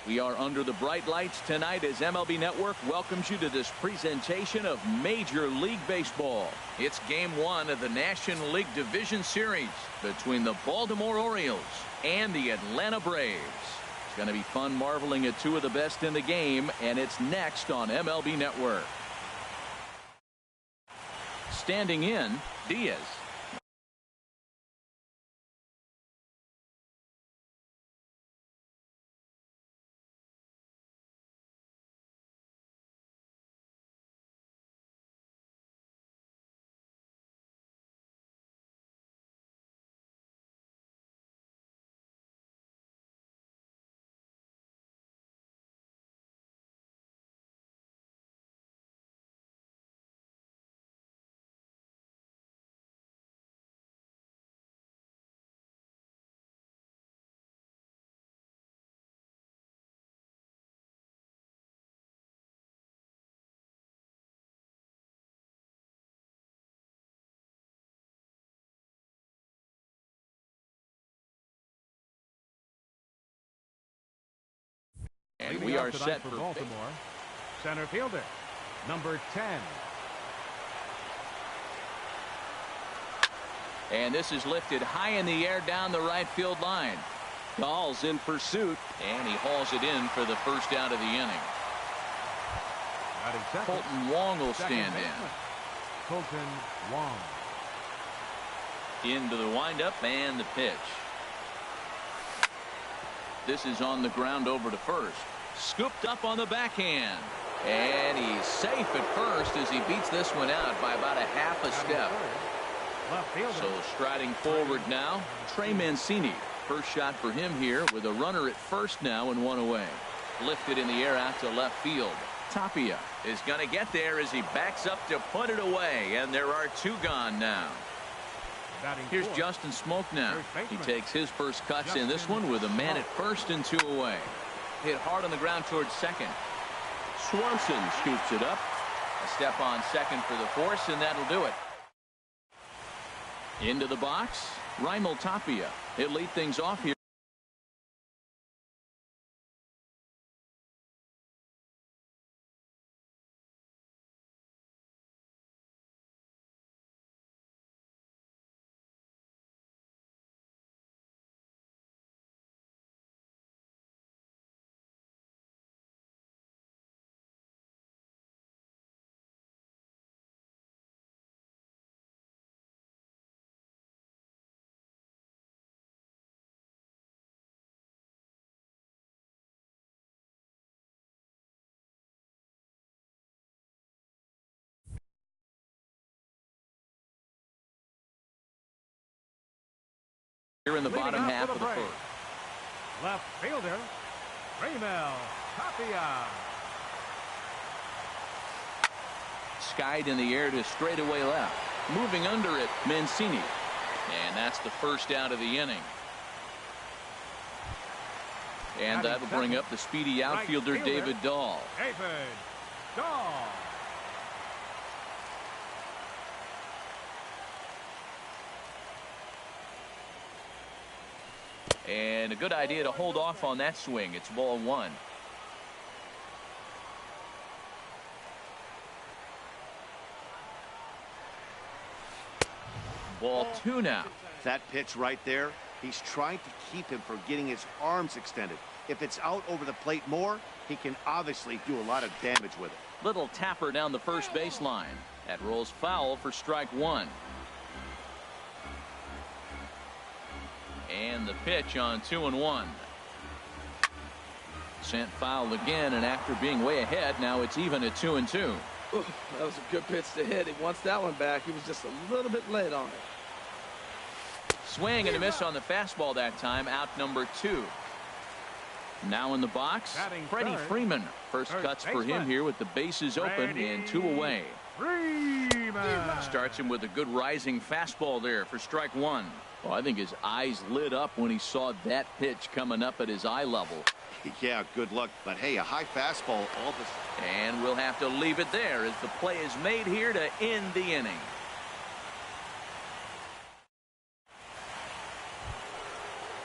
We are under the bright lights tonight as MLB Network welcomes you to this presentation of Major League Baseball. It's Game 1 of the National League Division Series between the Baltimore Orioles and the Atlanta Braves. It's going to be fun marveling at two of the best in the game, and it's next on MLB Network. Standing in, Diaz. And we are set for Baltimore. Center fielder, number 10. And this is lifted high in the air down the right field line. Dahl's in pursuit, and he hauls it in for the first out of the inning. Colton Wong will stand in. Colton Wong. Into the windup and the pitch. This is on the ground over to first. Scooped up on the backhand. And he's safe at first as he beats this one out by about a half a step. So striding forward now, Trey Mancini. First shot for him here with a runner at first now and one away. Lifted in the air out to left field. Tapia is going to get there as he backs up to put it away. And there are two gone now. Here's Justin Smoke now. He takes his first cuts in this one with a man at first and two away. Hit hard on the ground towards second. Swanson scoops it up. A step on second for the force, and that'll do it. Into the box, Raimel Tapia. He'll lead things off here. Here in the bottom half of the first. Left fielder, Raimel Tapia. Skied in the air to straightaway left. Moving under it, Mancini. And that's the first out of the inning. And that'll bring up the speedy outfielder, David Dahl. David Dahl. And a good idea to hold off on that swing. It's ball one. Ball two now. That pitch right there, he's trying to keep him from getting his arms extended. If it's out over the plate more, he can obviously do a lot of damage with it. Little tapper down the first baseline. That rolls foul for strike one. And the pitch on 2-1. Sent foul again, and after being way ahead, now it's even at 2-2. Ooh, that was a good pitch to hit. He wants that one back. He was just a little bit late on it. Swing and a miss on the fastball that time. Out number two. Now in the box, Freddie Freeman. First cuts for him here with the bases open and two away. Starts him with a good rising fastball there for strike one. Well, I think his eyes lit up when he saw that pitch coming up at his eye level. Yeah, good luck. But hey, a high fastball all this. And we'll have to leave it there as the play is made here to end the inning.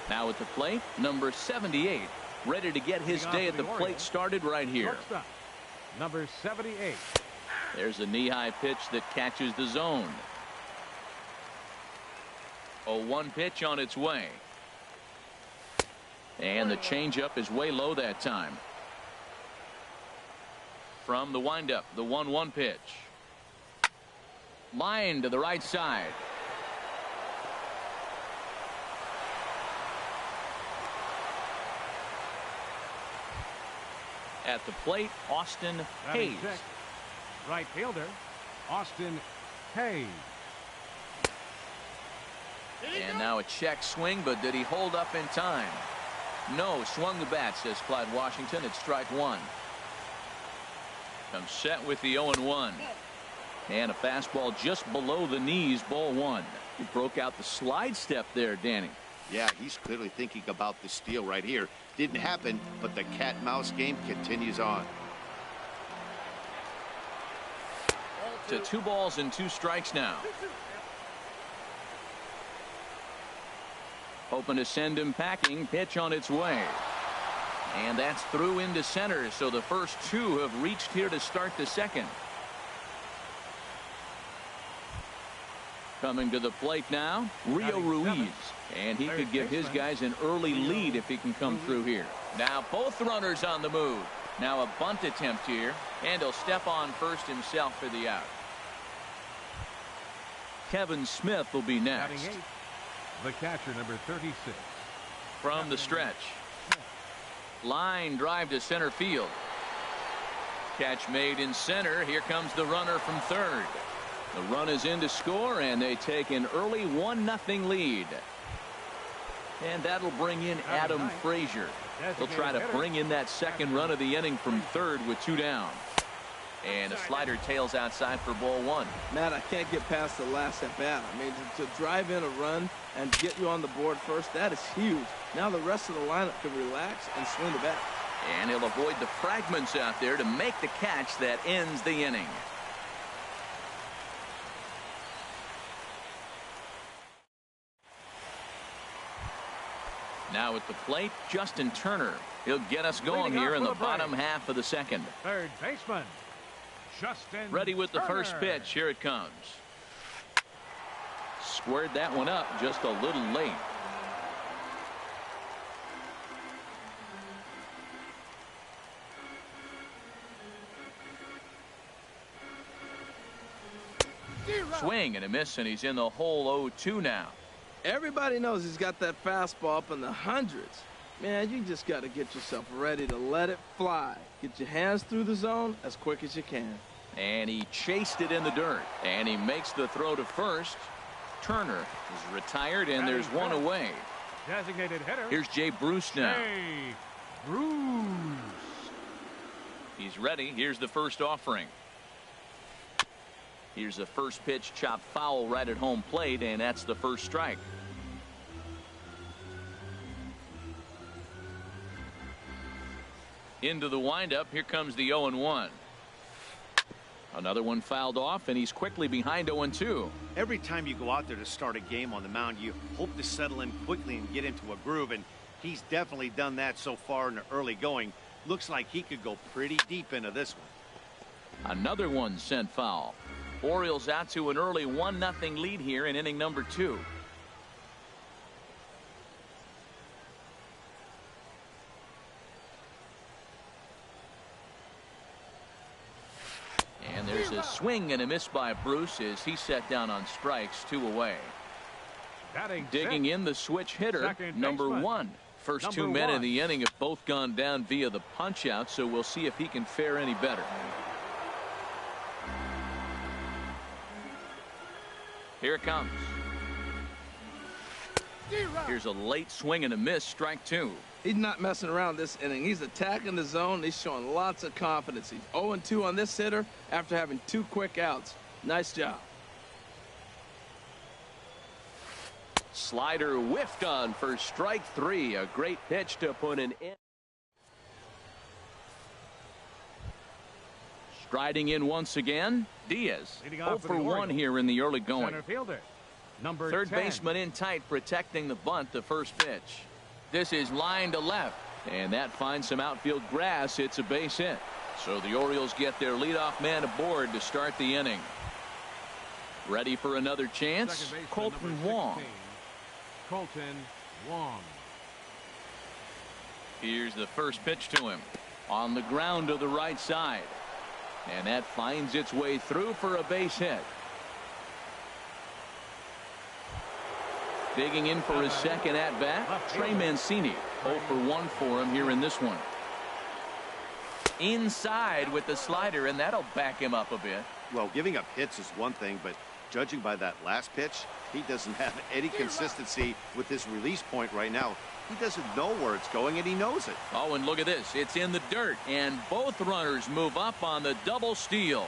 Now at the plate, number 78, ready to get his day at the plate started right here. Shortstop, number 78. There's a knee-high pitch that catches the zone. 0-1 pitch on its way. And the changeup is way low that time. From the windup, the 1-1 pitch. Line to the right side. At the plate, Austin Hayes. Right fielder, Austin Hayes. And now a check swing, but did he hold up in time? No, swung the bat, says Clyde Washington. It's strike one. Comes set with the 0-1. And a fastball just below the knees, ball one. He broke out the slide step there, Danny. Yeah, he's clearly thinking about the steal right here. Didn't happen, but the cat-mouse game continues on. To 2 balls and 2 strikes now. Hoping to send him packing. Pitch on its way. And that's through into center. So the first 2 have reached here to start the second. Coming to the plate now, Rio Ruiz. And he could give his guys an early lead if he can come through here. Now both runners on the move. Now a bunt attempt here. And he'll step on first himself for the out. Kevin Smith will be next. The catcher, number 36. From the stretch. Line drive to center field. Catch made in center. Here comes the runner from third. The run is in to score, and they take an early 1-0 lead. And that'll bring in Adam Frazier. He'll try to bring in that second run of the inning from third with 2 down. And a slider tails outside for ball one. Matt, I can't get past the last at bat. I mean, to drive in a run and get you on the board first, that is huge. Now the rest of the lineup can relax and swing the bat. And he'll avoid the fragments out there to make the catch that ends the inning. Now at the plate, Justin Turner. He'll get us going here in the bottom half of the second. Third baseman, Justin Ready with the Turner. first pitch. Here it comes. Squared that one up just a little late. Swing and a miss, and he's in the hole 0-2 now. Everybody knows he's got that fastball up in the hundreds. Man, you just got to get yourself ready to let it fly. Get your hands through the zone as quick as you can. And he chased it in the dirt. And he makes the throw to first. Turner is retired, and there's one away. Designated hitter. Here's Jay Bruce now. Jay Bruce. He's ready. Here's the first offering. Here's the first pitch, chopped foul right at home plate, and that's the first strike. Into the windup. Here comes the 0-1. Another one fouled off, and he's quickly behind 0-2. Every time you go out there to start a game on the mound, you hope to settle in quickly and get into a groove, and he's definitely done that so far in the early going. Looks like he could go pretty deep into this one. Another one sent foul. Orioles out to an early 1-0 lead here in inning number 2. And there's a swing and a miss by Bruce as he set down on strikes, 2 away. Digging in the switch hitter, number 1. First 2 men in the inning have both gone down via the punch out, so we'll see if he can fare any better. Here it comes. Here's a late swing and a miss, strike 2. He's not messing around this inning. He's attacking the zone. He's showing lots of confidence. He's 0-2 on this hitter after having 2 quick outs. Nice job. Slider whiffed on for strike 3. A great pitch to put an end. Striding in once again, Diaz. 0 for 1 here in the early going. Center fielder, number Third 10. baseman in tight, protecting the bunt, the first pitch. This is line to left. And that finds some outfield grass. It's a base hit. So the Orioles get their leadoff man aboard to start the inning. Ready for another chance, Colton Wong. Colton Wong. Here's the first pitch to him. On the ground to the right side. And that finds its way through for a base hit. Digging in for his second at-bat, Trey Mancini. 0 for 1 for him here in this one. Inside with the slider, and that'll back him up a bit. Well, giving up hits is one thing, but judging by that last pitch, he doesn't have any consistency with his release point right now. He doesn't know where it's going, and he knows it. Oh, and look at this. It's in the dirt, and both runners move up on the double steal.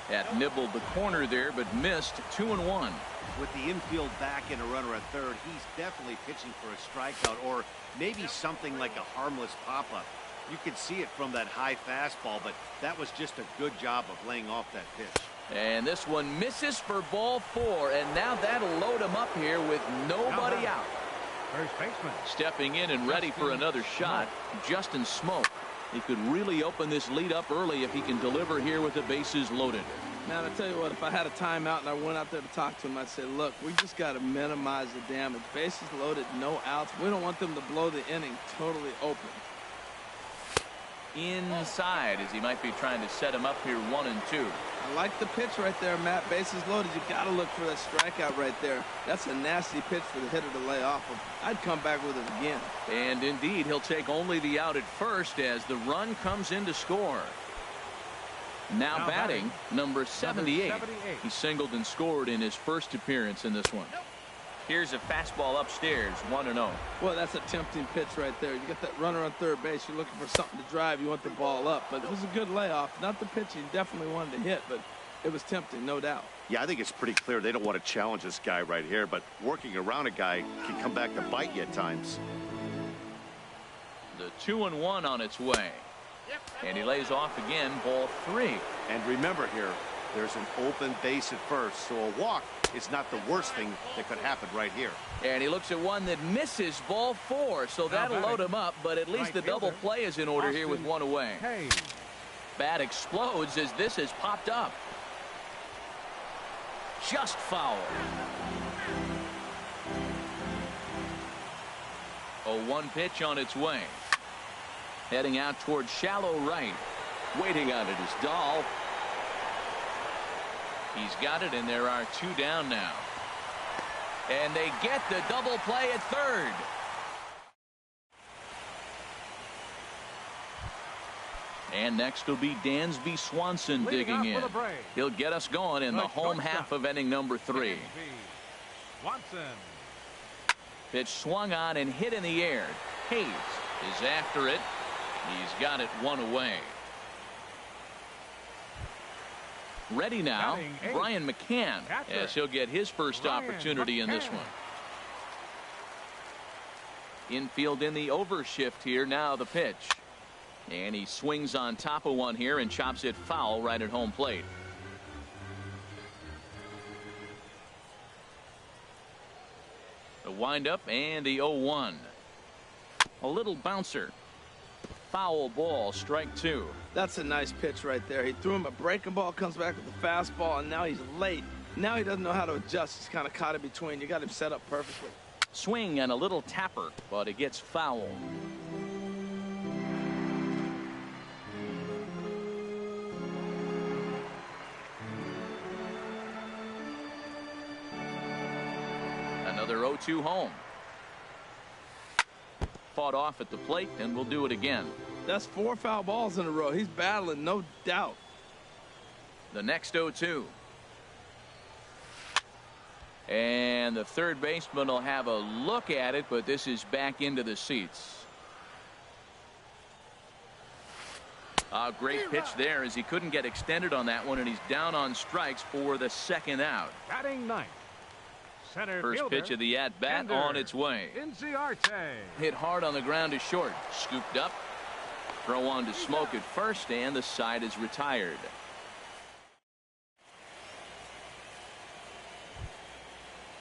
That nibbled the corner there, but missed. 2-1. With the infield back and a runner at third, he's definitely pitching for a strikeout or maybe something like a harmless pop-up. You could see it from that high fastball, but that was just a good job of laying off that pitch. And this one misses for ball 4, and now that'll load him up here with nobody out. First baseman. Stepping in and ready for another shot, Justin Smoke. He could really open this lead up early if he can deliver here with the bases loaded. Man, I tell you what, if I had a timeout and I went out there to talk to him, I'd say, look, we just got to minimize the damage. Bases loaded, no outs. We don't want them to blow the inning totally open. Inside, as he might be trying to set him up here 1 and 2. I like the pitch right there, Matt. Bases loaded. You got to look for that strikeout right there. That's a nasty pitch for the hitter to lay off of. I'd come back with it again. And indeed, he'll take only the out at first as the run comes in to score. Now batting, number 78. He singled and scored in his first appearance in this one. Here's a fastball upstairs, 1-0. Well, that's a tempting pitch right there. You get that runner on third base. You're looking for something to drive. You want the ball up. But it was a good layoff. Not the pitch he definitely wanted to hit, but it was tempting, no doubt. Yeah, I think it's pretty clear they don't want to challenge this guy right here, but working around a guy can come back to bite you at times. The 2-1 on its way. And he lays off again, ball 3. And remember here, there's an open base at first, so a walk is not the worst thing that could happen right here. And he looks at one that misses, ball 4, so that'll load him up, but at least the double play is in order here with 1 away. Bat explodes as this has popped up. Just foul. 0-1 pitch on its way. Heading out towards shallow right. Waiting on it is Dahl. He's got it, and there are 2 down now. And they get the double play at third. And next will be Dansby Swanson digging in. He'll get us going in the home half of inning number 3. Swanson. Pitch swung on and hit in the air. Hayes is after it. He's got it 1 away. Ready now, Brian McCann, as he'll get his first opportunity in this one. Infield in the overshift here. Now the pitch. And he swings on top of one here and chops it foul right at home plate. The windup and the 0-1. A little bouncer. Foul ball, strike 2. That's a nice pitch right there. He threw him a breaking ball, comes back with a fastball, and now he's late. Now he doesn't know how to adjust. He's kind of caught in between. You got him set up perfectly. Swing and a little tapper, but it gets foul. Another 0-2 home. Fought off at the plate, and we'll do it again. That's 4 foul balls in a row. He's battling, no doubt. The next 0-2. And the third baseman will have a look at it, but this is back into the seats. A great pitch there as he couldn't get extended on that one, and he's down on strikes for the second out. Batting ninth. First pitch of the at-bat on its way. Hit hard on the ground to short. Scooped up. Throw on to Smoke at first, and the side is retired.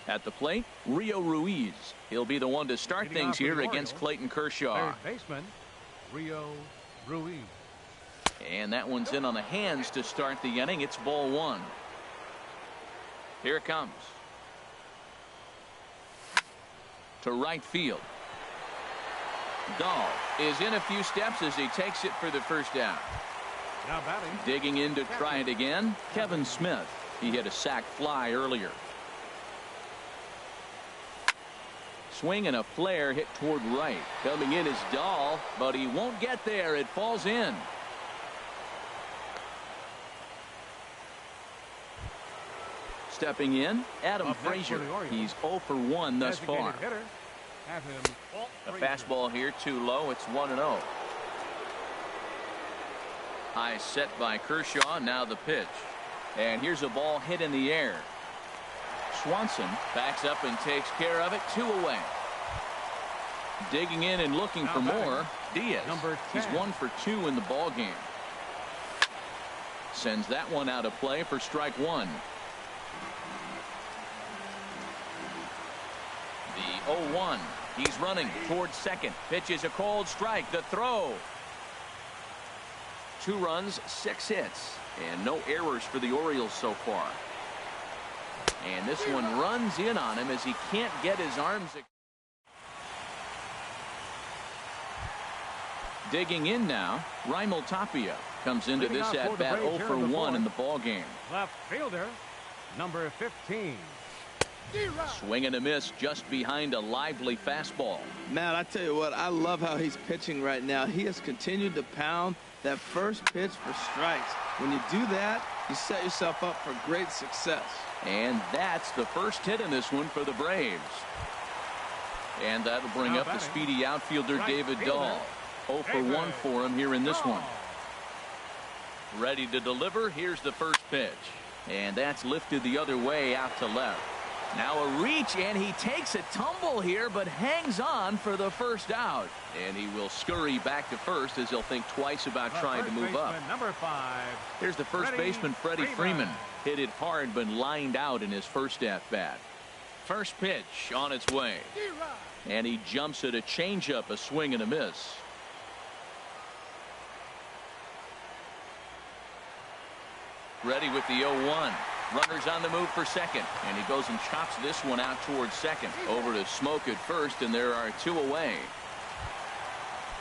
At the plate, Rio Ruiz. He'll be the one to start things here against Clayton Kershaw. Third baseman, Rio Ruiz. And that one's in on the hands to start the inning. It's ball one. Here it comes. To right field. Dahl is in a few steps as he takes it for the first down. Now batting. Digging in to try it again, Kevin Smith. He hit a sac fly earlier. Swing and a flare hit toward right. Coming in is Dahl, but he won't get there. It falls in. Stepping in, Adam Frazier. He's 0 for 1 thus far. A fastball here too low. It's 1-0. High set by Kershaw. Now the pitch. And here's a ball hit in the air. Swanson backs up and takes care of it. 2 away. Digging in and looking for more. Diaz. He's 1 for 2 in the ball game. Sends that one out of play for strike 1. The 0-1. He's running towards second. Pitches a cold strike. The throw. 2 runs, 6 hits, and no errors for the Orioles so far. And this one runs in on him as he can't get his arms. Digging in now, Raimel Tapia comes into this at bat 0 for 1 in the ball game. Left fielder, number 15. Swing and a miss just behind a lively fastball. Matt, I tell you what, I love how he's pitching right now. He has continued to pound that first pitch for strikes. When you do that, you set yourself up for great success. And that's the first hit in this one for the Braves. And that'll bring up the speedy outfielder David Dahl. 0 for 1 for him here in this one. Ready to deliver. Here's the first pitch. And that's lifted the other way out to left. Now a reach, and he takes a tumble here, but hangs on for the first out. And he will scurry back to first as he'll think twice about trying to move up. Number 5. Here's the first baseman, Freddie Freeman. Hit it hard, but lined out in his first at-bat. First pitch on its way. And he jumps at a changeup, a swing and a miss. Ready with the 0-1. Runners on the move for second, and he goes and chops this one out towards second. Over to Smoke at first, and there are 2 away.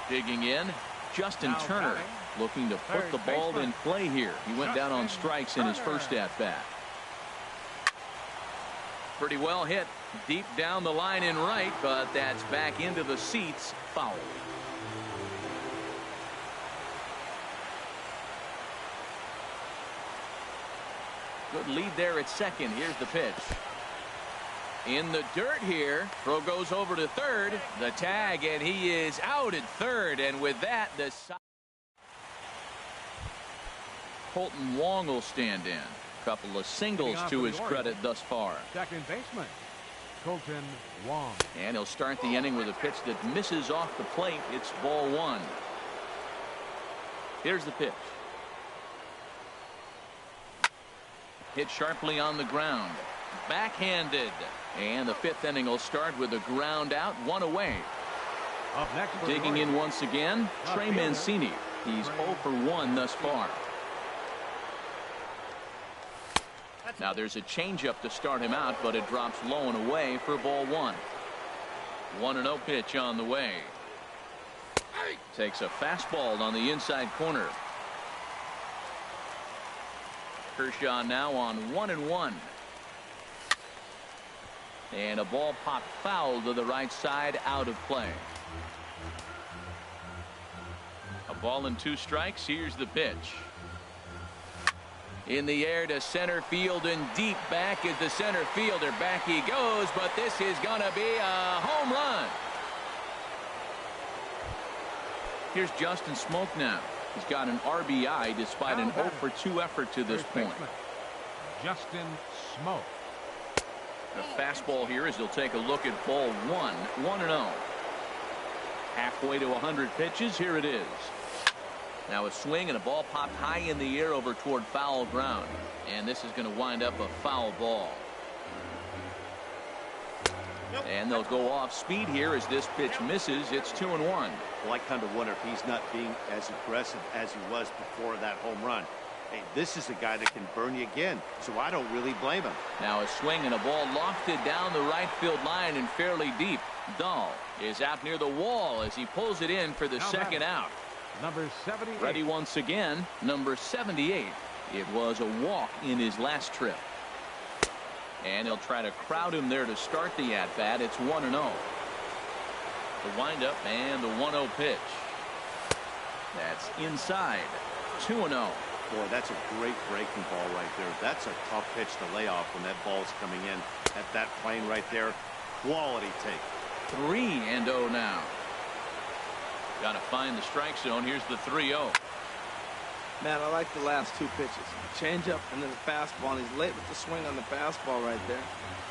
Digging in, Justin Turner looking to put the ball in play here. He went down on strikes in his first at-bat. Pretty well hit deep down the line in right, but that's back into the seats. Foul. Good lead there at second. Here's the pitch. In the dirt here. Throw goes over to third. The tag, and he is out at third. And with that, the Colton Wong will stand in. Couple of singles to his credit thus far. Second baseman, Colton Wong. And he'll start the inning with a pitch that misses off the plate. It's ball 1. Here's the pitch. Hit sharply on the ground. Backhanded. And the 5th inning will start with a ground out, 1 away. Up next, digging in once again, Trey Mancini. He's 0 for 1 thus far. Now there's a changeup to start him out, but it drops low and away for ball 1. 1-0 pitch on the way. Takes a fastball on the inside corner. Kershaw now on 1-1. And a ball popped foul to the right side, out of play. A ball and 2 strikes. Here's the pitch. In the air to center field, and deep back is the center fielder. Back he goes, but this is going to be a home run. Here's Justin Smoke now. He's got an RBI despite an 0 for 2 effort to this point. Justin Smoke. The fastball here as he'll take a look at ball 1. 1-0. Halfway to 100 pitches. Here it is. Now a swing and a ball popped high in the air over toward foul ground. And this is going to wind up a foul ball. And they'll go off speed here as this pitch misses. It's 2-1. Well, I kind of wonder if he's not being as aggressive as he was before that home run. Hey, this is a guy that can burn you again, so I don't really blame him. Now a swing and a ball lofted down the right field line and fairly deep. Dahl is out near the wall as he pulls it in for the second out. Number 78. Ready once again, number 78. It was a walk in his last trip. And he'll try to crowd him there to start the at-bat. It's 1-0. The windup and the 1-0 pitch. That's inside. 2-0. Boy, that's a great breaking ball right there. That's a tough pitch to lay off when that ball's coming in at that plane right there. Quality take. 3-0 now. Got to find the strike zone. Here's the 3-0. Man, I like the last two pitches. Changeup and then the fastball, and he's late with the swing on the fastball right there.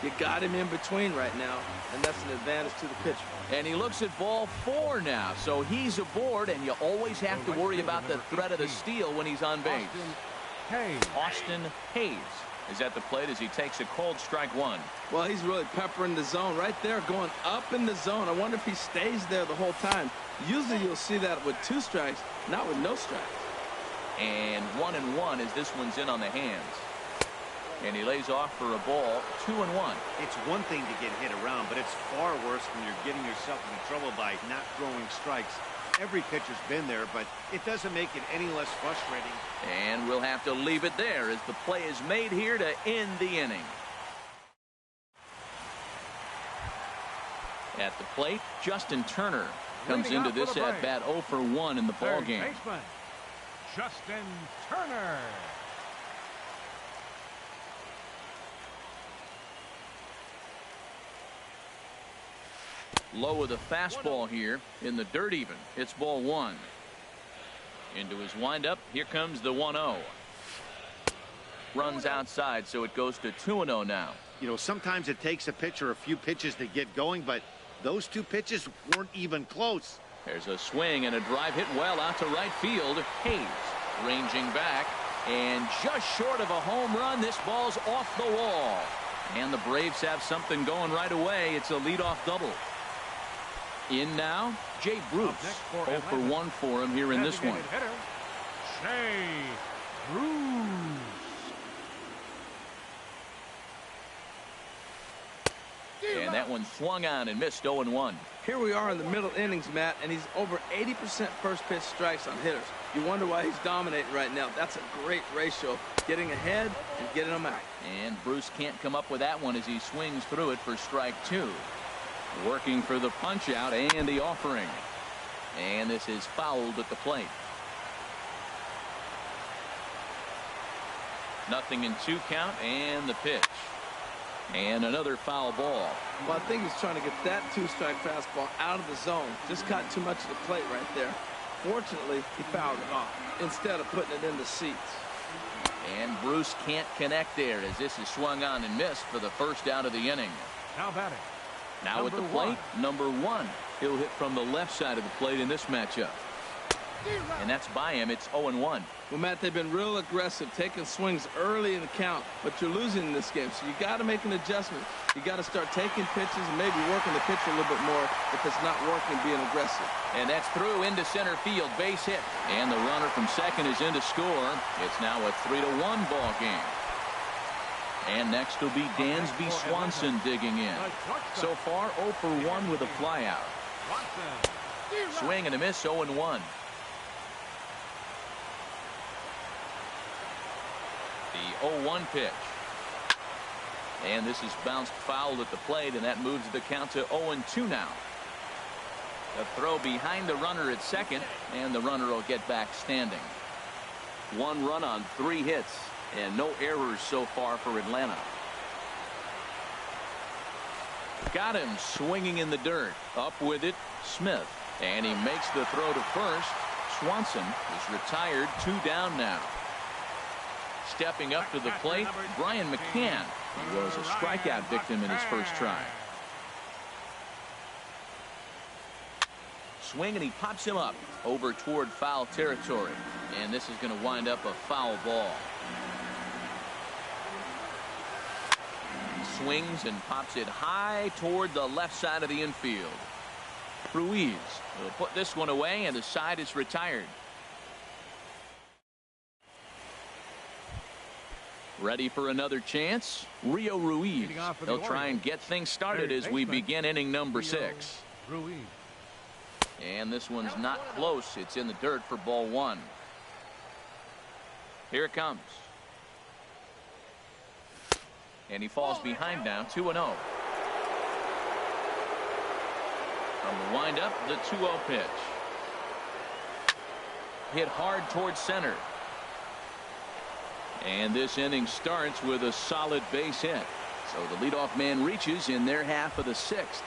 You got him in between right now, and that's an advantage to the pitcher. And he looks at ball 4 now, so he's aboard, and you always have to worry about the threat of the steal when he's on base. Austin Hayes is at the plate as he takes a cold strike 1. Well, he's really peppering the zone right there, going up in the zone. I wonder if he stays there the whole time. Usually you'll see that with 2 strikes, not with no strikes. And 1-1 as this one's in on the hands. And he lays off for a ball. 2-1. It's one thing to get hit around, but it's far worse when you're getting yourself into trouble by not throwing strikes. Every pitcher's been there, but it doesn't make it any less frustrating. And we'll have to leave it there as the play is made here to end the inning. At the plate, Justin Turner comes into this at bat 0 for 1 in the ball game. Justin Turner. Low with a fastball here in the dirt even. It's ball 1. Into his windup. Here comes the 1-0. Runs outside, so it goes to 2-0 now. You know, sometimes it takes a pitcher a few pitches to get going, but those 2 pitches weren't even close. There's a swing and a drive hit well out to right field. Hayes ranging back and just short of a home run. This ball's off the wall. And the Braves have something going right away. It's a leadoff double. In now, Jay Bruce. 0 for 1 for him here in this one. Jay Bruce. And that one swung on and missed. 0-1. Here we are in the middle innings, Matt, and he's over 80% first pitch strikes on hitters. You wonder why he's dominating right now. That's a great ratio. Getting ahead and getting them out. And Bruce can't come up with that one as he swings through it for strike 2. Working for the punch out and the offering. And this is fouled at the plate. 0-2 count and the pitch. And another foul ball. Well, I think he's trying to get that 2-strike fastball out of the zone. Just got too much of the plate right there. Fortunately, he fouled it off instead of putting it in the seats. And Bruce can't connect there as this is swung on and missed for the first out of the inning. Now batting. Now at the plate, number 1. He'll hit from the left side of the plate in this matchup. And that's by him. It's 0-1. Well, Matt, they've been real aggressive, taking swings early in the count, but you're losing in this game, so you got to make an adjustment. You got to start taking pitches and maybe working the pitcher a little bit more if it's not working, being aggressive. And that's through into center field, base hit. And the runner from second is in to score. It's now a 3-1 ball game. And next will be Dansby Swanson digging in. So far, 0 for 1 with a flyout. Swing and a miss, 0-1. The 0-1 pitch. And this is bounced foul at the plate, and that moves the count to 0-2 now. A throw behind the runner at second, and the runner will get back standing. 1 run on 3 hits, and no errors so far for Atlanta. Got him swinging in the dirt. Up with it, Smith. And he makes the throw to first. Swanson is retired, 2 down now. Stepping up to the plate, Brian McCann. He was a strikeout victim in his first try. Swing, and he pops him up over toward foul territory. And this is going to wind up a foul ball. swings and pops it high toward the left side of the infield. Ruiz will put this one away, and the side is retired. Ready for another chance? Rio Ruiz. They'll try and get things started as we begin inning number 6. Ruiz. And this one's not close. It's in the dirt for ball 1. Here it comes. And he falls behind now, 2-0. From the windup, the 2-0 pitch. Hit hard towards center. And this inning starts with a solid base hit. So the leadoff man reaches in their half of the 6th.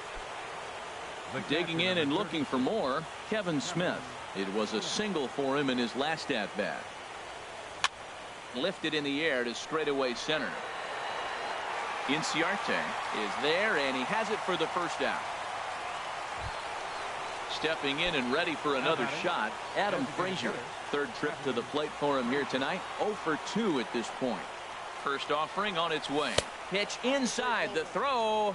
Digging in and looking for more, Kevin Smith. It was a single for him in his last at-bat. Lifted in the air to straightaway center. Inciarte is there, and he has it for the first out. Stepping in and ready for another shot, Adam Frazier. Third trip to the plate for him here tonight. 0 for 2 at this point. First offering on its way. Pitch inside the throw.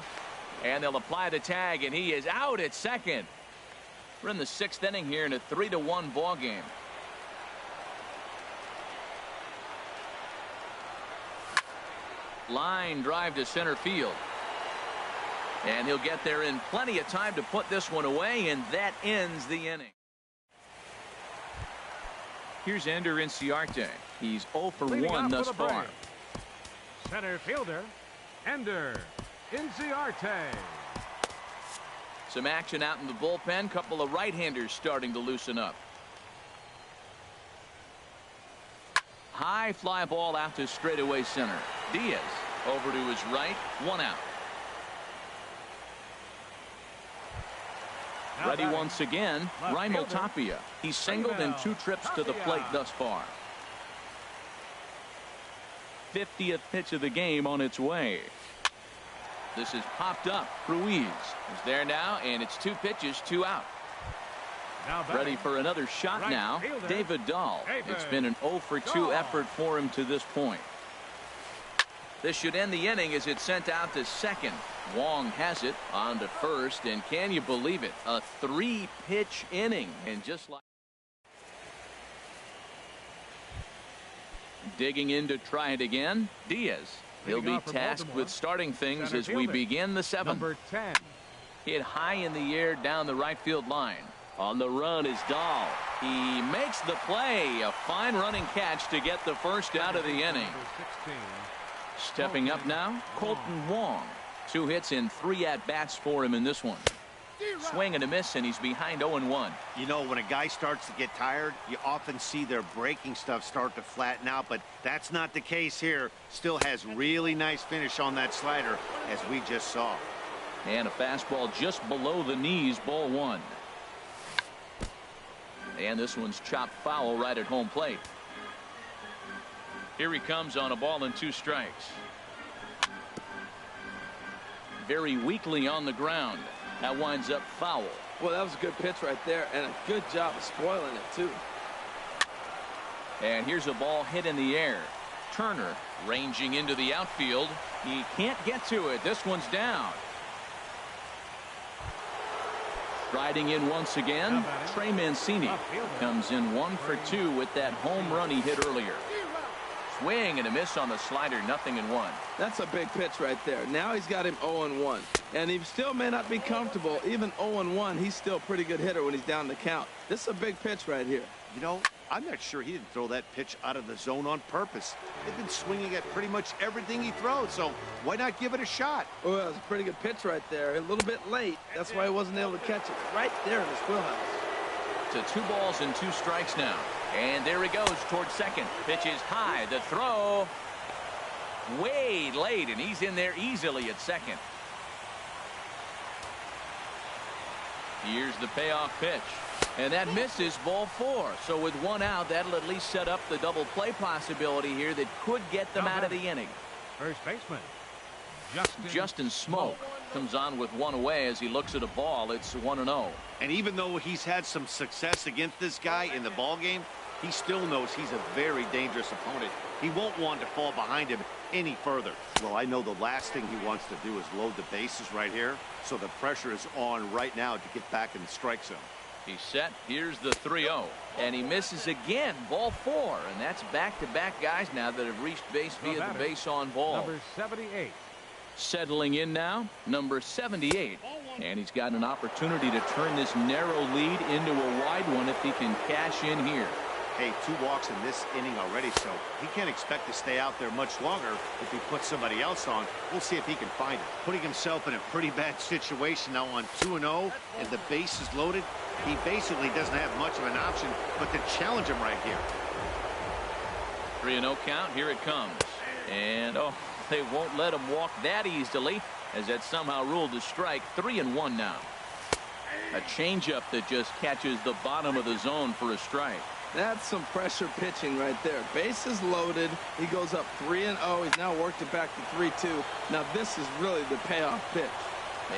And they'll apply the tag, and he is out at second. We're in the 6th inning here in a 3-1 ball game. Line drive to center field. And he'll get there in plenty of time to put this one away, and that ends the inning. Here's Ender Inciarte. He's 0 for 1 thus far. Center fielder, Ender Inciarte. Some action out in the bullpen. Couple of right-handers starting to loosen up. High fly ball out to straightaway center. Diaz over to his right. 1 out. Ready once again, Raimel Tapia. He's singled in 2 trips to the plate thus far. 50th pitch of the game on its way. This is popped up. Ruiz is there now, and it's 2 pitches, 2 out. Ready for another shot now, David Dahl. It's been an 0 for 2 effort for him to this point. This should end the inning as it's sent out to second. Wong has it on to first, and can you believe it? A 3-pitch inning, and just like digging in to try it again, Diaz. He'll be tasked with starting things as we begin the 7th. Number 10. Hit high in the air down the right field line. On the run is Dahl. He makes the play. A fine running catch to get the first out of the inning. Stepping up now, Colton Wong. 2 hits and 3 at-bats for him in this one. Swing and a miss, and he's behind 0-1. You know, when a guy starts to get tired, you often see their breaking stuff start to flatten out, but that's not the case here. Still has really nice finish on that slider, as we just saw. And a fastball just below the knees, ball 1. And this one's chopped foul right at home plate. Here he comes on a ball and 2 strikes. Very weakly on the ground. That winds up foul. Well, that was a good pitch right there, and a good job of spoiling it, too. And here's a ball hit in the air. Turner ranging into the outfield. He can't get to it. This one's down. Riding in once again, Trey Mancini comes in 1 for 2 with that home run he hit earlier. Swing and a miss on the slider, 0-1. That's a big pitch right there. Now he's got him 0-1. And he still may not be comfortable. Even 0-1, he's still a pretty good hitter when he's down the count. This is a big pitch right here. You know, I'm not sure he didn't throw that pitch out of the zone on purpose. They've been swinging at pretty much everything he throws, so why not give it a shot? Well, it was a pretty good pitch right there. A little bit late. That's why he wasn't able to catch it. Right there in his wheelhouse. To 2 balls and 2 strikes now. And there he goes towards second. Pitch is high. The throw way late, and he's in there easily at second. Here's the payoff pitch. And that misses, ball 4. So with 1 out, that'll at least set up the double play possibility here that could get them out of the inning. First baseman, Justin Smoke comes on with 1 away as he looks at a ball. It's 1-0. And even though he's had some success against this guy in the ball game, He still knows he's a very dangerous opponent. He won't want to fall behind him any further. Well, I know the last thing he wants to do is load the bases right here, so the pressure is on right now to get back in the strike zone. He's set. Here's the 3-0. And he misses again. Ball 4. And that's back-to-back guys now that have reached base via the base on ball. Number 78. Settling in now, number 78. And he's got an opportunity to turn this narrow lead into a wide one if he can cash in here. Hey, 2 walks in this inning already, so he can't expect to stay out there much longer if he puts somebody else on. We'll see if he can find it. Putting himself in a pretty bad situation now on 2-0, and the base is loaded. He basically doesn't have much of an option but to challenge him right here. 3-0 count. Here it comes. And, oh, they won't let him walk that easily, as that somehow ruled a strike. 3-1 now. A changeup that just catches the bottom of the zone for a strike. That's some pressure pitching right there. Bases loaded. He goes up 3-0. He's now worked it back to 3-2. Now this is really the payoff pitch.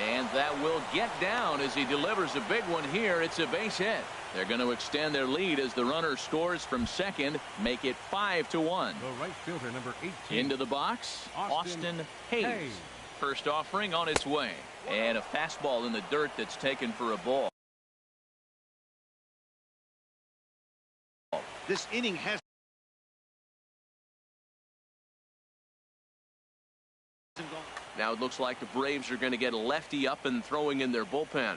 And that will get down as he delivers a big one here. It's a base hit. They're going to extend their lead as the runner scores from second, make it 5-1. The right fielder, number 18. Into the box, Austin Hayes. First offering on its way. And a fastball in the dirt that's taken for a ball. This inning has now it looks like the Braves are going to get a lefty up and throwing in their bullpen.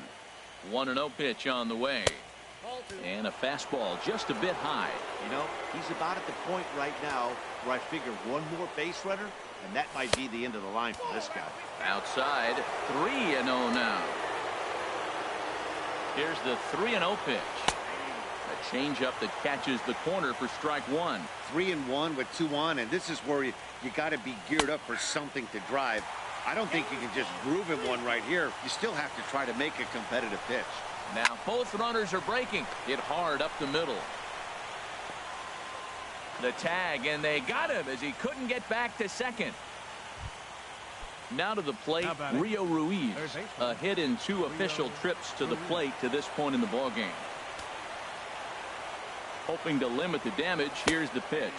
1-0 pitch on the way. And a fastball just a bit high. You know, he's about at the point right now where I figure one more base runner, and that might be the end of the line for this guy. Outside, 3-0 now. Here's the 3-0 pitch. A changeup that catches the corner for strike 1. 3-1 with 2 on, and this is where you got to be geared up for something to drive. I don't think you can just groove in one right here. You still have to try to make a competitive pitch. Now both runners are breaking. Hit hard up the middle. The tag, and they got him as he couldn't get back to second. Now to the plate, Rio Ruiz. A hit in 2 official trips to the plate to this point in the ballgame. Hoping to limit the damage, here's the pitch.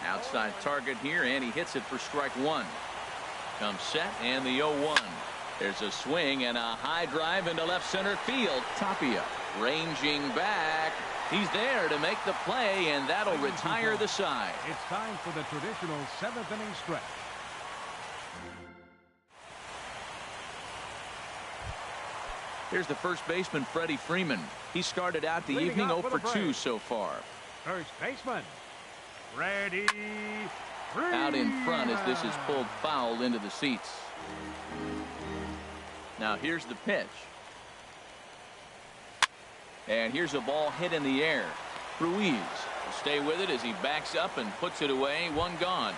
Outside target here, and he hits it for strike 1. Comes set, and the 0-1. There's a swing and a high drive into left center field. Tapia ranging back. He's there to make the play, and that'll retire the side. It's time for the traditional 7th inning stretch. Here's the first baseman, Freddie Freeman. He started out the evening 0 for 2 so far. First baseman, Freddie Freeman. Out in front as this is pulled foul into the seats. Now here's the pitch. And here's a ball hit in the air. Ruiz will stay with it as he backs up and puts it away. 1 gone.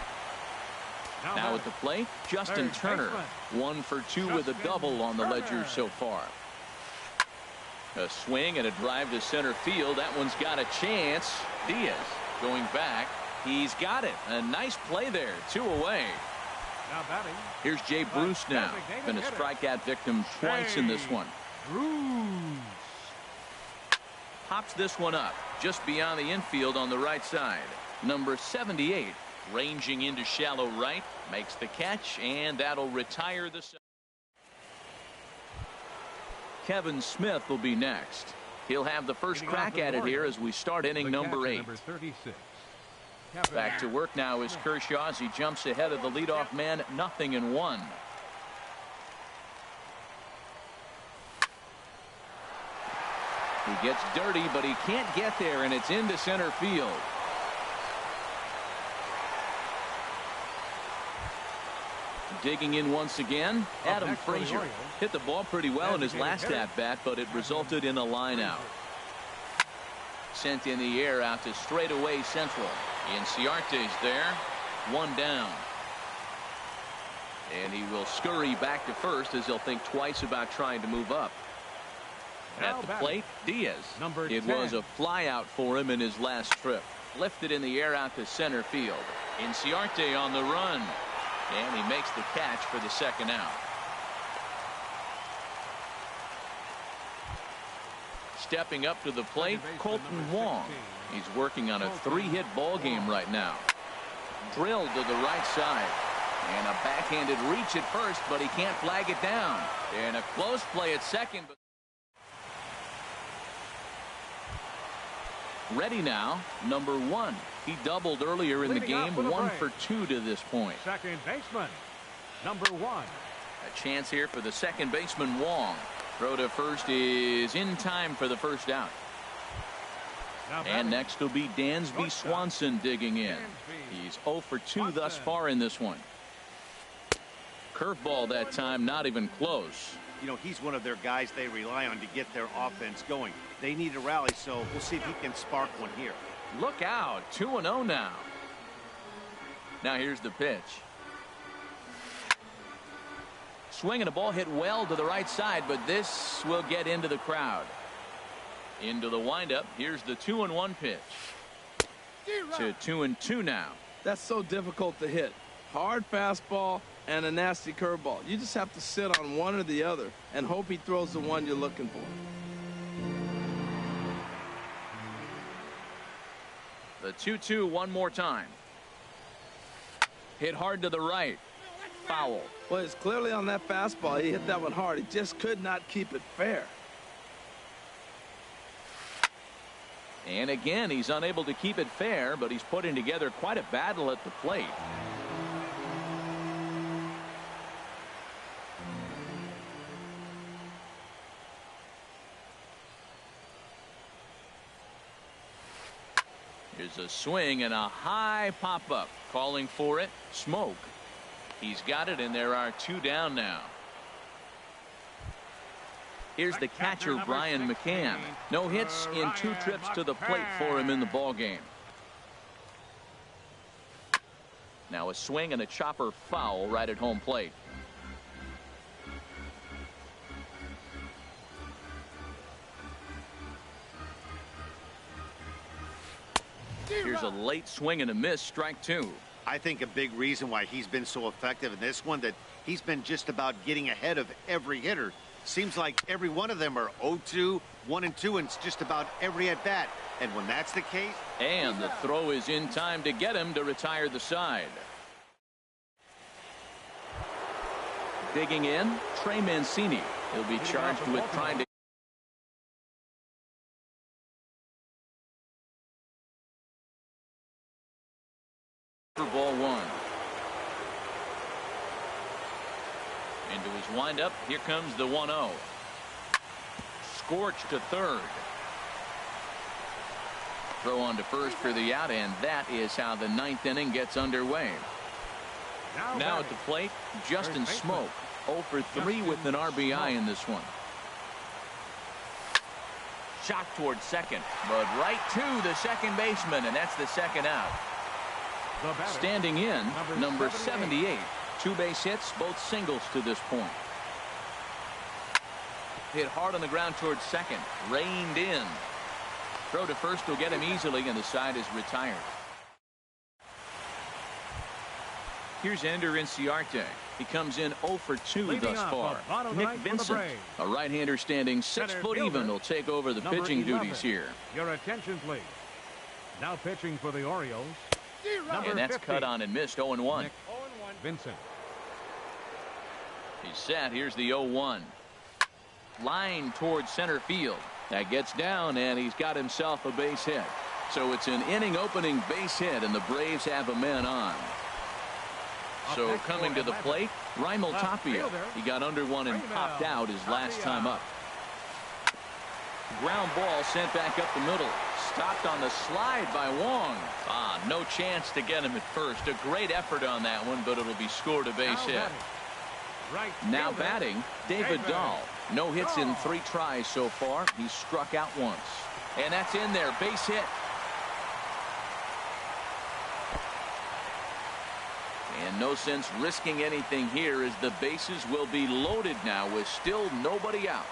Now at the plate, Justin Turner. 1 for 2 with a double on the ledger so far. A swing and a drive to center field. That one's got a chance. Diaz going back. He's got it. A nice play there. 2 away. Now batting. Here's Jay Bruce now. Been a strikeout victim twice in this one. Bruce Pops this one up just beyond the infield on the right side. Number 78 ranging into shallow right. Makes the catch, and that'll retire the side. Kevin Smith will be next. He'll have the first crack at it here as we start inning number 8. Number 36. Back to work now is Kershaw as he jumps ahead of the leadoff man. 0-1. He gets dirty, but he can't get there, and it's into center field. Digging in once again, Adam Frazier. Hit the ball pretty well in his last at-bat, but it resulted in a line out. Sent in the air out to straightaway central. Inciarte's there. 1 down. And he will scurry back to first as he'll think twice about trying to move up. At the plate, Diaz. It was a fly out for him in his last trip. Lifted in the air out to center field. Inciarte on the run. And he makes the catch for the 2nd out. Stepping up to the plate, Colton Wong. He's working on a 3-hit ball game right now. Drilled to the right side. And a backhanded reach at first, but he can't flag it down. And a close play at second. Ready now, number 1. He doubled earlier in the game, 1 for 2 to this point. Second baseman, number 1. A chance here for the second baseman, Wong. Throw to first is in time for the first out. And next will be Dansby Swanson digging in. He's 0 for 2 thus far in this one. Curveball that time, not even close. You know, he's one of their guys they rely on to get their offense going. They need a rally, so we'll see if he can spark one here. Look out, 2-0 now. Now here's the pitch. Swing and a ball hit well to the right side, but this will get into the crowd. Into the windup. Here's the 2-1 pitch. To 2-2 now. That's so difficult to hit. Hard fastball and a nasty curveball. You just have to sit on one or the other and hope he throws the one you're looking for. The 2-2 one more time. Hit hard to the right. Foul. Well, it's clearly on that fastball. He hit that one hard. He just could not keep it fair. And again, he's unable to keep it fair, but he's putting together quite a battle at the plate. Here's a swing and a high pop-up. Calling for it. Smoke. He's got it, and there are 2 down now. Here's the catcher, Brian McCann. No hits in 2 trips to the plate for him in the ballgame. Now a swing and a chopper foul right at home plate. Here's a late swing and a miss, strike 2. I think a big reason why he's been so effective in this one, that he's been just about getting ahead of every hitter. Seems like every one of them are 0-2, 1-2, and it's just about every at bat. And when that's the case. And the throw is in time to get him to retire the side. Digging in, Trey Mancini. He'll be charged with trying to. For ball 1. Into his windup. Here comes the 1-0. Scorched to third. Throw on to first for the out, and that is how the 9th inning gets underway. Now at the plate, Justin Smoke. 0 for 3 with an RBI in this one. Shot towards second, but right to the second baseman, and that's the second out. Standing in, number 78. 2 base hits, both singles to this point. Hit hard on the ground towards second. Reined in. Throw to first will get him easily, and the side is retired. Here's Ender Inciarte. He comes in 0 for 2 thus far. Nick Vincent, a right-hander standing 6 foot even, will take over the pitching duties here. Your attention, please. Now pitching for the Orioles. And that's 50. Cut on and missed. 0-1. Vincent. He's set. Here's the 0-1. Line towards center field. That gets down, and he's got himself a base hit. So it's an inning opening base hit, and the Braves have a man on. So coming to the plate, Raimel Tapia. He got under one and popped out his last time up. Ground ball sent back up the middle. Stopped on the slide by Wong. No chance to get him at first. A great effort on that one, but it'll be scored a base hit. Now batting, David Dahl. No hits in 3 tries so far. He's struck out once. And that's in there. Base hit. And no sense risking anything here, as the bases will be loaded now with still nobody out.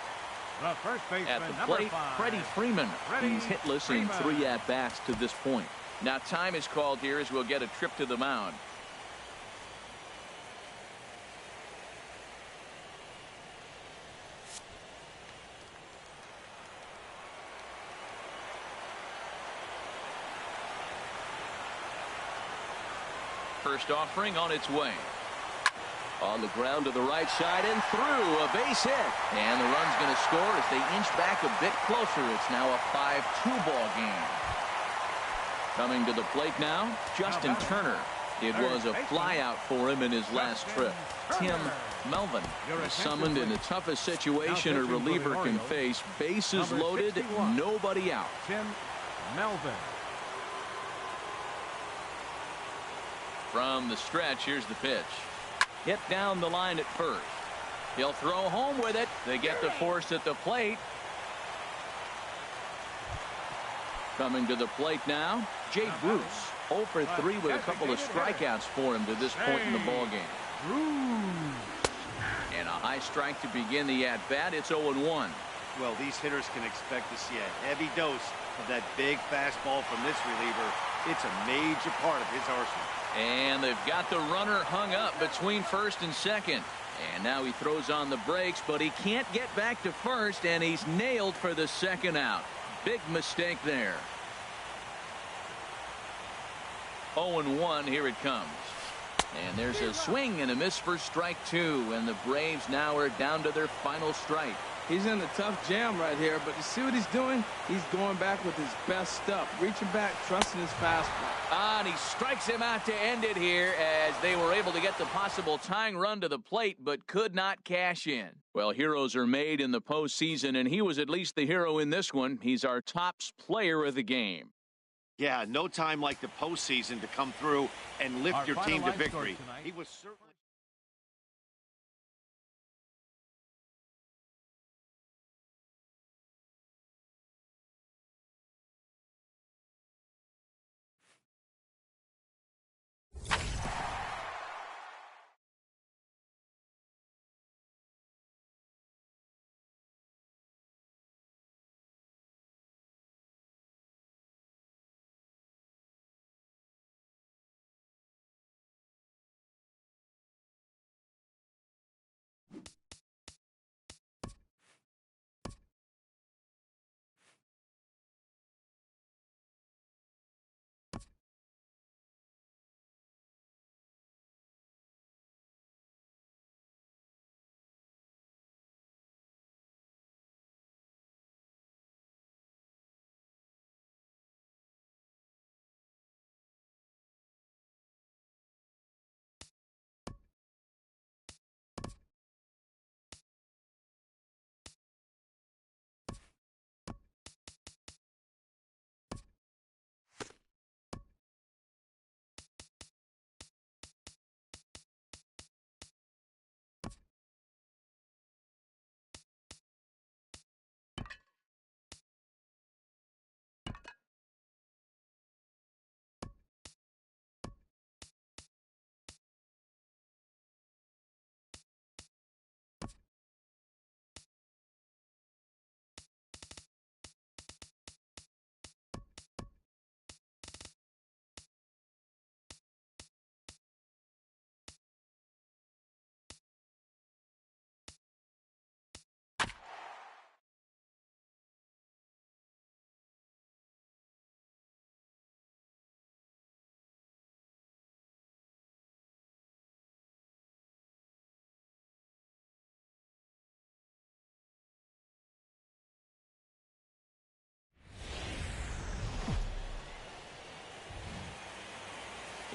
The first baseman, at the plate, Freddie Freeman. He's hitless in 3 at-bats to this point. Now time is called here as we'll get a trip to the mound. first offering on its way. On the ground to the right side and through, a base hit. And the run's going to score as they inch back a bit closer. It's now a 5-2 ball game. Coming to the plate now, Justin Turner. It was a flyout for him in his last trip. Tim Melvin is summoned in the toughest situation a reliever can face. Bases loaded, nobody out. Tim Melvin. From the stretch, here's the pitch. Hit down the line at first. He'll throw home with it. They get the force at the plate. Coming to the plate now, Jay Bruce. 0 for 3 with a couple of strikeouts for him to this point in the ballgame. And a high strike to begin the at-bat. It's 0-1. Well, these hitters can expect to see a heavy dose of that big fastball from this reliever. It's a major part of his arsenal. And they've got the runner hung up between first and second. And now he throws on the brakes, but he can't get back to first, and he's nailed for the second out. Big mistake there. 0-1, here it comes. And there's a swing and a miss for strike 2, and the Braves now are down to their final strike. He's in a tough jam right here, but you see what he's doing? He's going back with his best stuff, reaching back, trusting his fastball. And he strikes him out to end it here as they were able to get the possible tying run to the plate, but could not cash in. Well, heroes are made in the postseason, and he was at least the hero in this one. He's our top player of the game. Yeah, no time like the postseason to come through and lift your team to victory. He was certainly...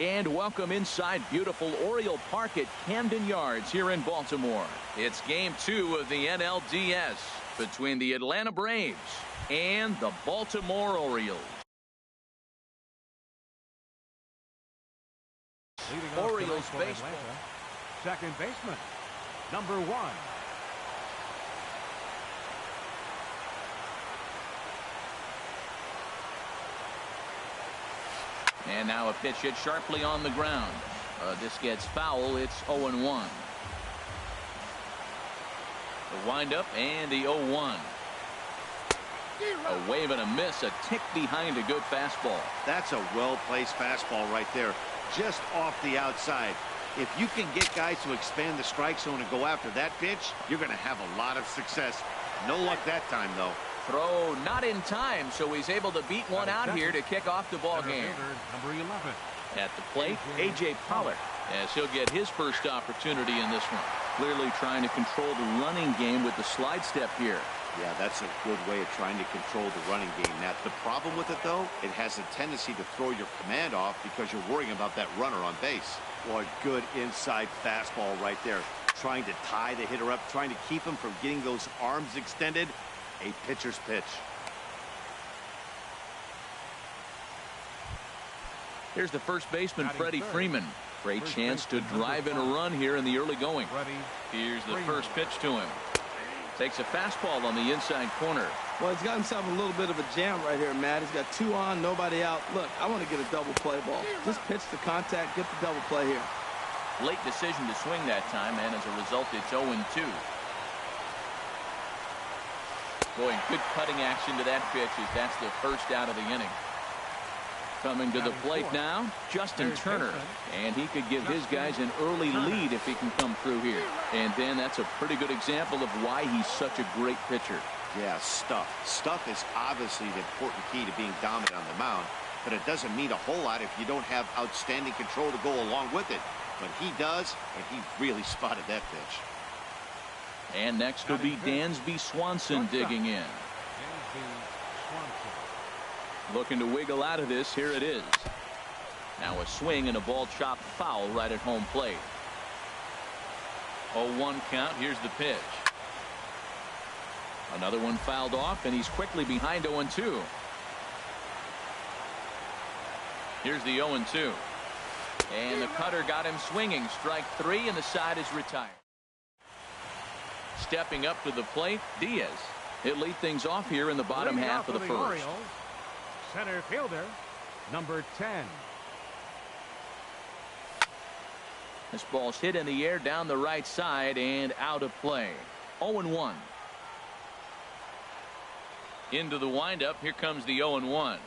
And welcome inside beautiful Oriole Park at Camden Yards here in Baltimore. It's game 2 of the NLDS between the Atlanta Braves and the Baltimore Orioles. Orioles baseball. Second baseman, number 1. And now a pitch hit sharply on the ground. This gets foul. It's 0-1. The windup and the 0-1. A wave and a miss, a tick behind a good fastball. That's a well-placed fastball right there, just off the outside. If you can get guys to expand the strike zone and go after that pitch, you're going to have a lot of success. No luck that time, though. throw not in time, so he's able to beat one out here to kick off the ball game. Number 11. At the plate, A.J. Pollard, as he'll get his first opportunity in this one. Clearly trying to control the running game with the slide step here. Yeah, that's a good way of trying to control the running game. Now, the problem with it, though, it has a tendency to throw your command off because you're worrying about that runner on base. Well, a good inside fastball right there. Trying to tie the hitter up, trying to keep him from getting those arms extended. A pitcher's pitch. Here's the first baseman, Freddie Freeman. Great chance to drive in a run here in the early going. Here's the first pitch to him. Takes a fastball on the inside corner. Well, he's got himself a little bit of a jam right here, Matt. He's got 2 on, nobody out. Look, I want to get a double play ball. Just pitch the contact, get the double play here. Late decision to swing that time, and as a result, it's 0-2. Boy, good cutting action to that pitch as that's the first out of the inning. Coming to the plate now, Justin Turner. And he could give his guys an early lead if he can come through here. And then that's a pretty good example of why he's such a great pitcher. Yeah, stuff. Stuff is obviously the important key to being dominant on the mound, but it doesn't mean a whole lot if you don't have outstanding control to go along with it. But he does, and he really spotted that pitch. And next will be Dansby Swanson digging in. Looking to wiggle out of this. Here it is. Now a swing and a ball chopped foul right at home plate. 0-1 count. Here's the pitch. Another one fouled off, and he's quickly behind 0-2. Here's the 0-2. And the cutter got him swinging. Strike 3, and the side is retired. Stepping up to the plate, Diaz. He'll lead things off here in the bottom half of the first. Orioles, center fielder, number 10. This ball's hit in the air down the right side and out of play. 0-1. Into the windup. Here comes the 0-1.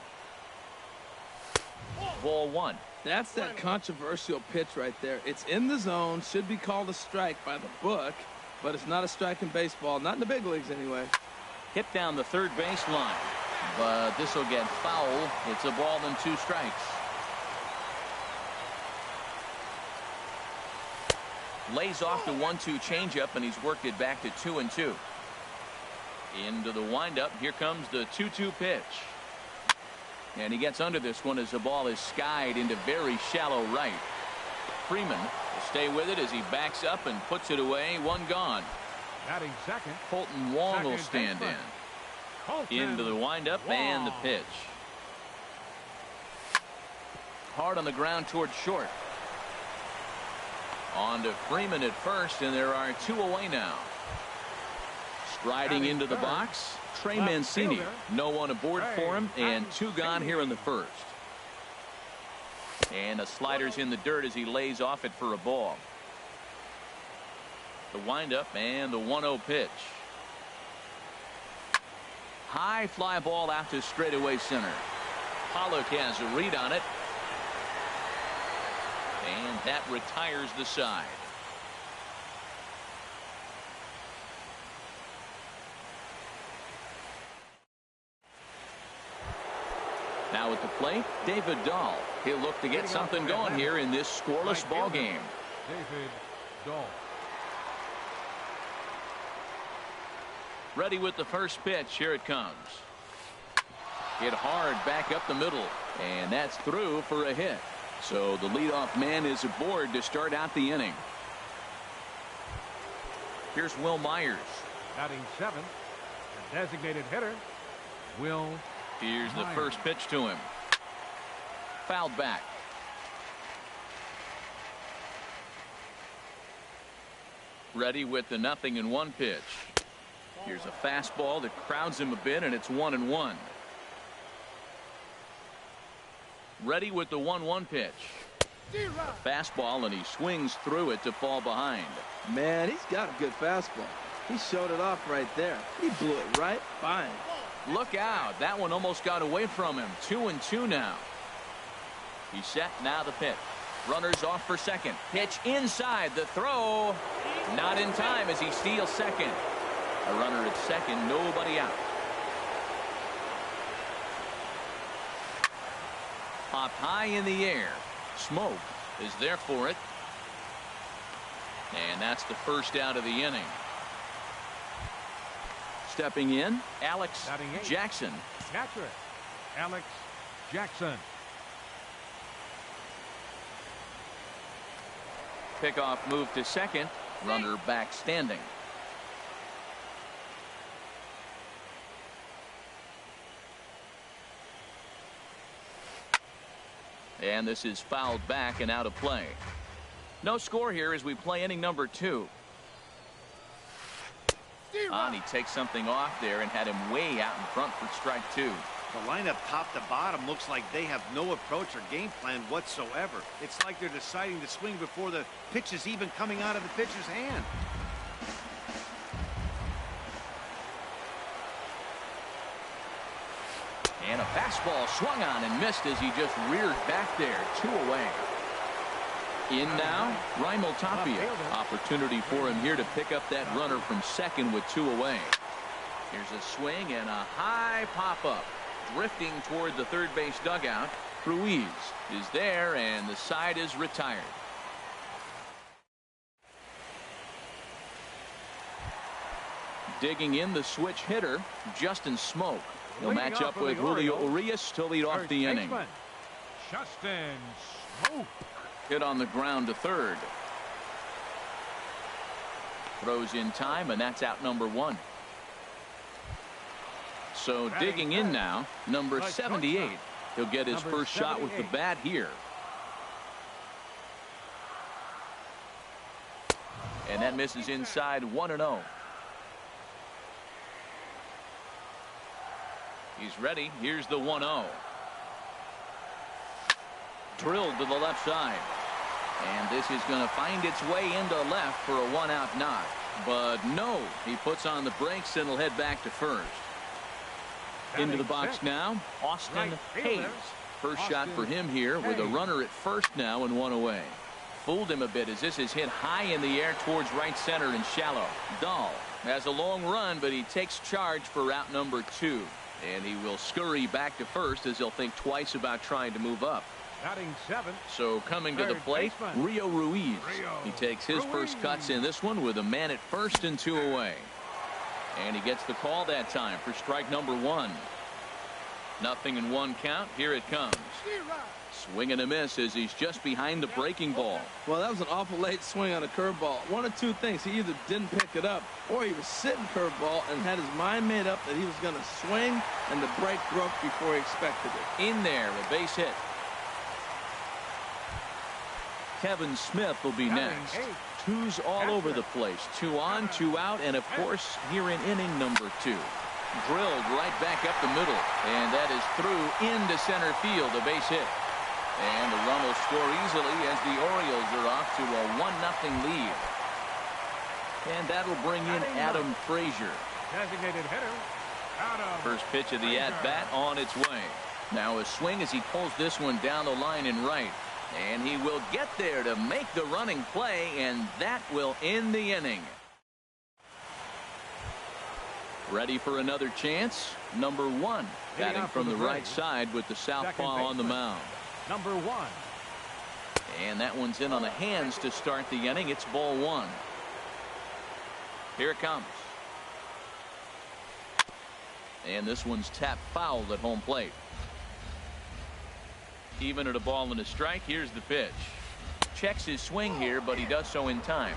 Ball 1. That's that controversial pitch right there. It's in the zone, should be called a strike by the book, but it's not a strike in baseball, not in the big leagues anyway. Hit down the third base line, but this will get foul. It's a ball and 2 strikes. Lays off the 1-2 changeup, and he's worked it back to 2-2. Into the windup. Here comes the 2-2 pitch. And he gets under this one as the ball is skied into very shallow right. Freeman will stay with it as he backs up and puts it away. 1 gone. Batting second. Colton Wong will stand in. Into the windup and the pitch. Hard on the ground towards short. On to Freeman at first, and there are 2 away now. Striding into the box, Trey Mancini. No one aboard for him, and 2 gone here in the first. And the slider's in the dirt as he lays off it for a ball. The windup and the 1-0 pitch. High fly ball out to straightaway center. Pollock has a read on it. And that retires the side. Now at the plate, David Dahl. He'll look to get something going here in this scoreless ball game. David Dahl. Ready with the first pitch. Here it comes. Hit hard back up the middle, and that's through for a hit. So the leadoff man is aboard to start out the inning. Here's Will Myers. Batting 7th, the designated hitter, Will. Here's the first pitch to him. Fouled back. Ready with the 0-1 pitch. Here's a fastball that crowds him a bit, and it's 1-1. Ready with the 1-1 pitch. A fastball, and he swings through it to fall behind. Man, he's got a good fastball. He showed it off right there. He blew it right by him. Look out. That one almost got away from him. 2-2 now. He's set. Now the pitch. Runners off for second. Pitch inside. The throw. Not in time as he steals second. A runner at second. Nobody out. popped high in the air. Smoke is there for it. And that's the first out of the inning. Stepping in, Alex Jackson. Catcher, Alex Jackson. Pickoff move to second. Runner back standing. And this is fouled back and out of play. No score here as we play inning number 2. And he takes something off there and had him way out in front for strike 2. The lineup top to bottom looks like they have no approach or game plan whatsoever. It's like they're deciding to swing before the pitch is even coming out of the pitcher's hand. And a fastball swung on and missed as he just reared back there. 2 away. In now, Raimel Tapia. Opportunity for him here to pick up that runner from second with 2 away. Here's a swing and a high pop-up. Drifting toward the third base dugout. Ruiz is there and the side is retired. Digging in the switch hitter, Justin Smoke. He'll match up with Julio Urias to lead off the inning. Justin Smoke. Hit on the ground to third. Throws in time, and that's out number 1. So digging in now, number 78. He'll get his first shot with the bat here. And that misses inside 1-0. He's ready. Here's the 1-0. Drilled to the left side. And this is going to find its way into left for a 1-out knock. But no, he puts on the brakes and will head back to first. Into the box now, Austin Hayes. First shot for him here with a runner at first now and 1 away. Fooled him a bit as this is hit high in the air towards right center and shallow. Dahl has a long run, but he takes charge for route number 2. And he will scurry back to first as he'll think twice about trying to move up. Batting 7. So coming to the plate, Rio Ruiz. He takes his first cuts in this one with a man at first and 2 away. And he gets the call that time for strike number 1. 0-1 count. Here it comes. Swing and a miss as he's just behind the breaking ball. Well, that was an awful late swing on a curveball. One of 2 things. He either didn't pick it up or he was sitting curveball and had his mind made up that he was going to swing and the break broke before he expected it. In there, a base hit. Kevin Smith will be next. 2s all over the place. 2 on, 2 out, and of course here in inning number 2. Drilled right back up the middle, and that is through into center field, a base hit. And the run will score easily as the Orioles are off to a 1-0 lead. And that'll bring in Adam Frazier. Designated hitter. First pitch of the at-bat on its way. Now a swing as he pulls this one down the line and right. And he will get there to make the running play, and that will end the inning. Ready for another chance. Number 1, batting from the right side with the southpaw on the mound. Number 1. And that one's in on the hands to start the inning. It's ball 1. Here it comes. And this one's tapped foul at home plate. Even at a ball and a strike. Here's the pitch. Checks his swing here, but he does so in time.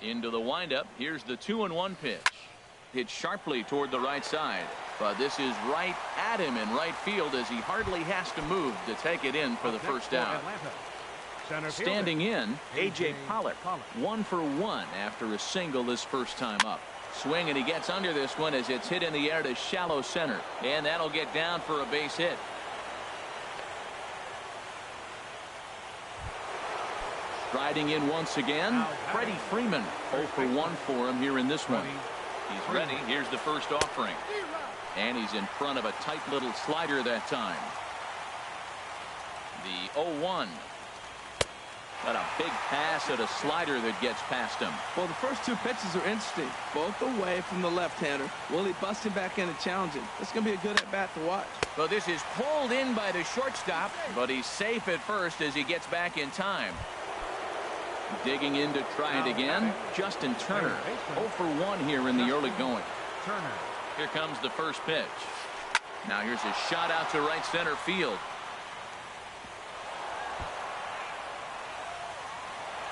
Into the windup. Here's the 2-1 pitch. Hit sharply toward the right side, but this is right at him in right field as he hardly has to move to take it in for the first out. Standing in, A.J. Pollock. 1 for 1 after a single his first time up. Swing, and he gets under this one as it's hit in the air to shallow center, and that'll get down for a base hit. Striding in once again, Freddie Freeman. 0 for 1 for him here in this one. He's ready. Here's the first offering. And he's in front of a tight little slider that time. The 0-1. Got a big pass at a slider that gets past him. Well, the first two pitches are interesting. Both away from the left-hander. Will he bust him back in and challenge him? It's going to be a good at-bat to watch. Well, this is pulled in by the shortstop, but he's safe at first as he gets back in time. Digging in to try it again, Justin Turner. 0 for 1 here in the early going. Here comes the first pitch. Now here's a shot out to right center field.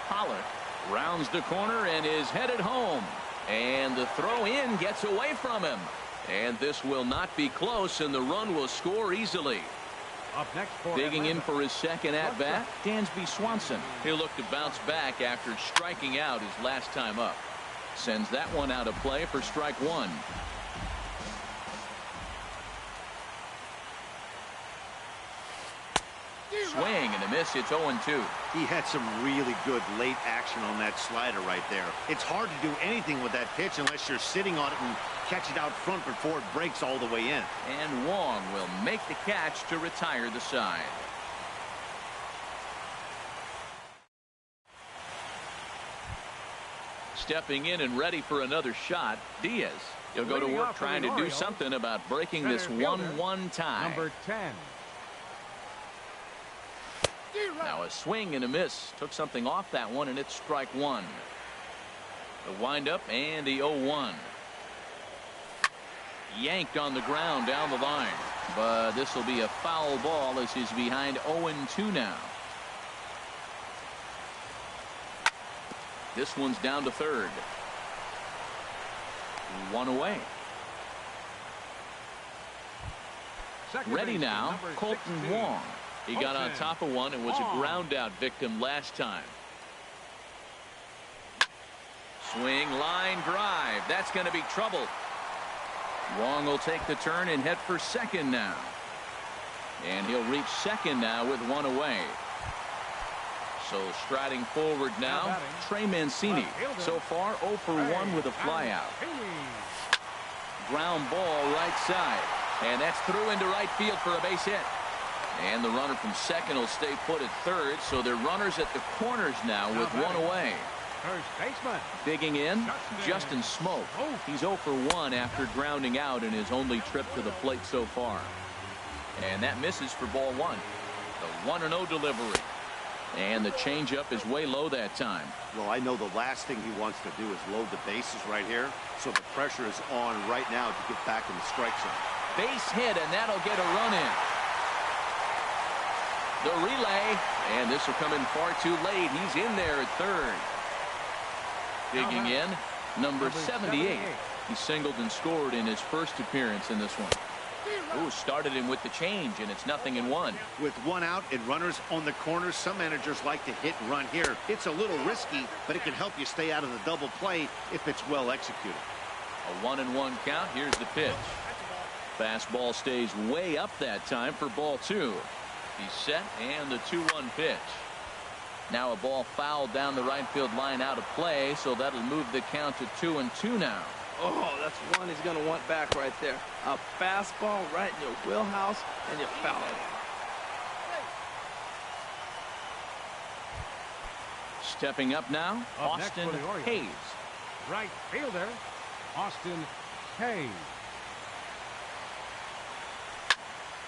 Pollock rounds the corner and is headed home. And the throw in gets away from him. And this will not be close, and the run will score easily. Up next for Digging in for his second at-bat, Dansby Swanson. He'll look to bounce back after striking out his last time up. Sends that one out of play for strike one. Swing and a miss. It's 0-2. He had some really good late action on that slider right there. It's hard to do anything with that pitch unless you're sitting on it and catch it out front before it breaks all the way in. And Wong will make the catch to retire the side. Stepping in and ready for another shot, Diaz. He'll go to work trying to do something about breaking this 1-1 tie. Number 10. Now a swing and a miss. Took something off that one, and it's strike one. The windup and the 0-1. Yanked on the ground down the line. But this will be a foul ball as he's behind 0-2 now. This one's down to third. One away. Ready now, Colton Wong. He got on top of one and was a ground out victim last time. Swing, line drive. That's going to be trouble. Wong will take the turn and head for second now. And he'll reach second now with one away. So striding forward now, Trey Mancini. So far 0 for 1 with a flyout. Ground ball right side. And that's through into right field for a base hit. And the runner from second will stay put at third, so they're runners at the corners now with one away. First baseman. Digging in, Justin Smoke. He's 0 for 1 after grounding out in his only trip to the plate so far. And that misses for ball one. The 1-0 delivery. And the changeup is way low that time. Well, I know the last thing he wants to do is load the bases right here, so the pressure is on right now to get back in the strike zone. Base hit, and that'll get a run in. The relay, and this will come in far too late. He's in there at third. Digging in, number 78. He singled and scored in his first appearance in this one. Ooh, started him with the change, and it's 0-1. With one out and runners on the corners, some managers like to hit and run here. It's a little risky, but it can help you stay out of the double play if it's well executed. A 1-1 count. Here's the pitch. Fastball stays way up that time for ball two. He's set, and the 2-1 pitch. Now a ball fouled down the right field line out of play, so that'll move the count to 2-2 now. Oh, that's one he's going to want back right there. A fastball right in your wheelhouse, and you foul it. Stepping up now, Austin Hayes. Right fielder, Austin Hayes.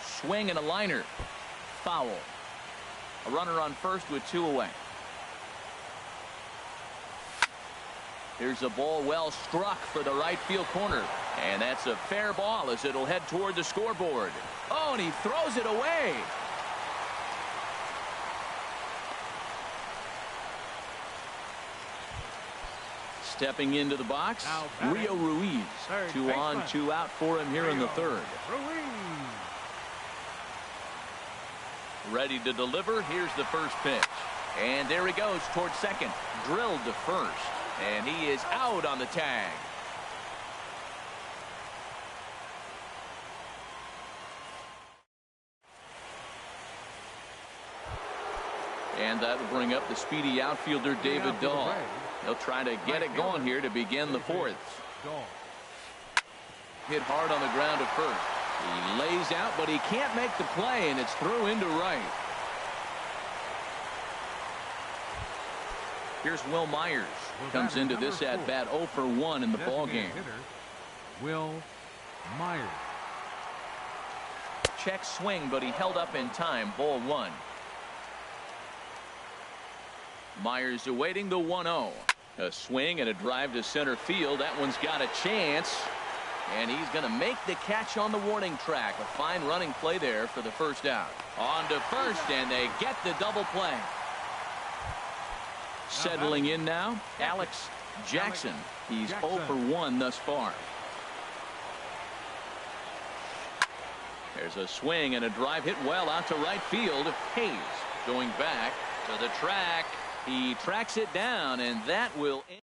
Swing and a liner. Foul. A runner on first with two away. Here's a ball well struck for the right field corner. And that's a fair ball as it'll head toward the scoreboard. Oh, and he throws it away. Stepping into the box, Rio Ruiz. 2 on, 2 out for him here in the third. Ready to deliver. Here's the first pitch. And there he goes towards second. Drilled to first. And he is out on the tag. And that'll bring up the speedy outfielder David Dahl. He'll try to get it going here to begin the fourth. Hit hard on the ground at first. He lays out, but he can't make the play, and it's through into right. Here's Will Myers. Comes into this at bat 0 for 1 in the ball game. Will Myers. Check swing, but he held up in time. Ball 1. Myers awaiting the 1-0. A swing and a drive to center field. That one's got a chance. And he's going to make the catch on the warning track. A fine running play there for the first out. On to first, and they get the double play. Settling in now, Alex Jackson. He's 0 for 1 thus far. There's a swing and a drive hit well out to right field. Hayes going back to the track. He tracks it down, and that will end.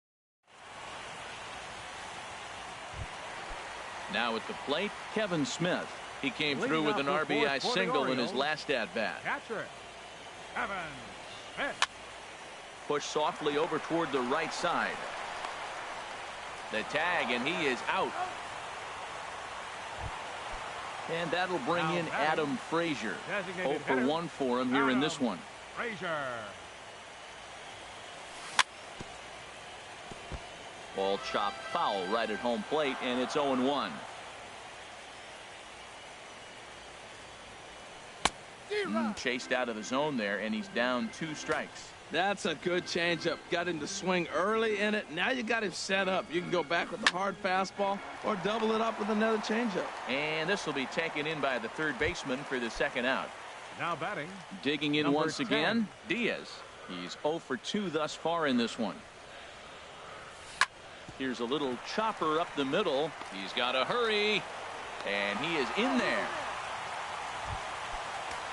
Now at the plate, Kevin Smith. He came through with an RBI single in his last at-bat. Catcher, Kevin Smith. Push softly over toward the right side. The tag, and he is out. And that'll bring in Adam Frazier. 0 for 1 for him here in this one. Frazier. Ball chopped foul right at home plate, and it's 0-1. Chased out of the zone there, and he's down 2 strikes. That's a good changeup. Got him to swing early in it. Now you got him set up. You can go back with the hard fastball or double it up with another changeup. And this will be taken in by the third baseman for the second out. Now batting. Digging in Number once 10. again, Diaz. He's 0 for 2 thus far in this one. Here's a little chopper up the middle. He's got to hurry, and he is in there.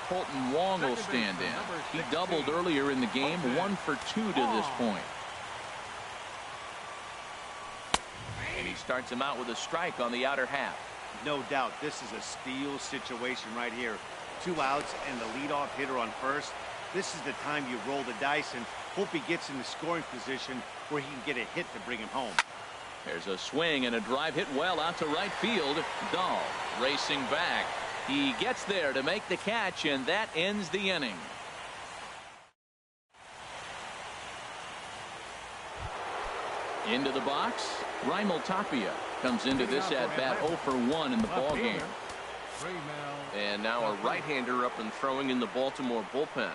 Colton Wong will stand in. He doubled earlier in the game, 1 for 2 to this point. And he starts him out with a strike on the outer half. No doubt this is a steal situation right here. 2 outs and the leadoff hitter on first. This is the time you roll the dice and hope he gets in the scoring position where he can get a hit to bring him home. There's a swing and a drive hit well out to right field. Dahl racing back. He gets there to make the catch, and that ends the inning. Into the box, Raimel Tapia comes into this at bat 0 for 1 in the ball game. And now a right-hander up and throwing in the Baltimore bullpen.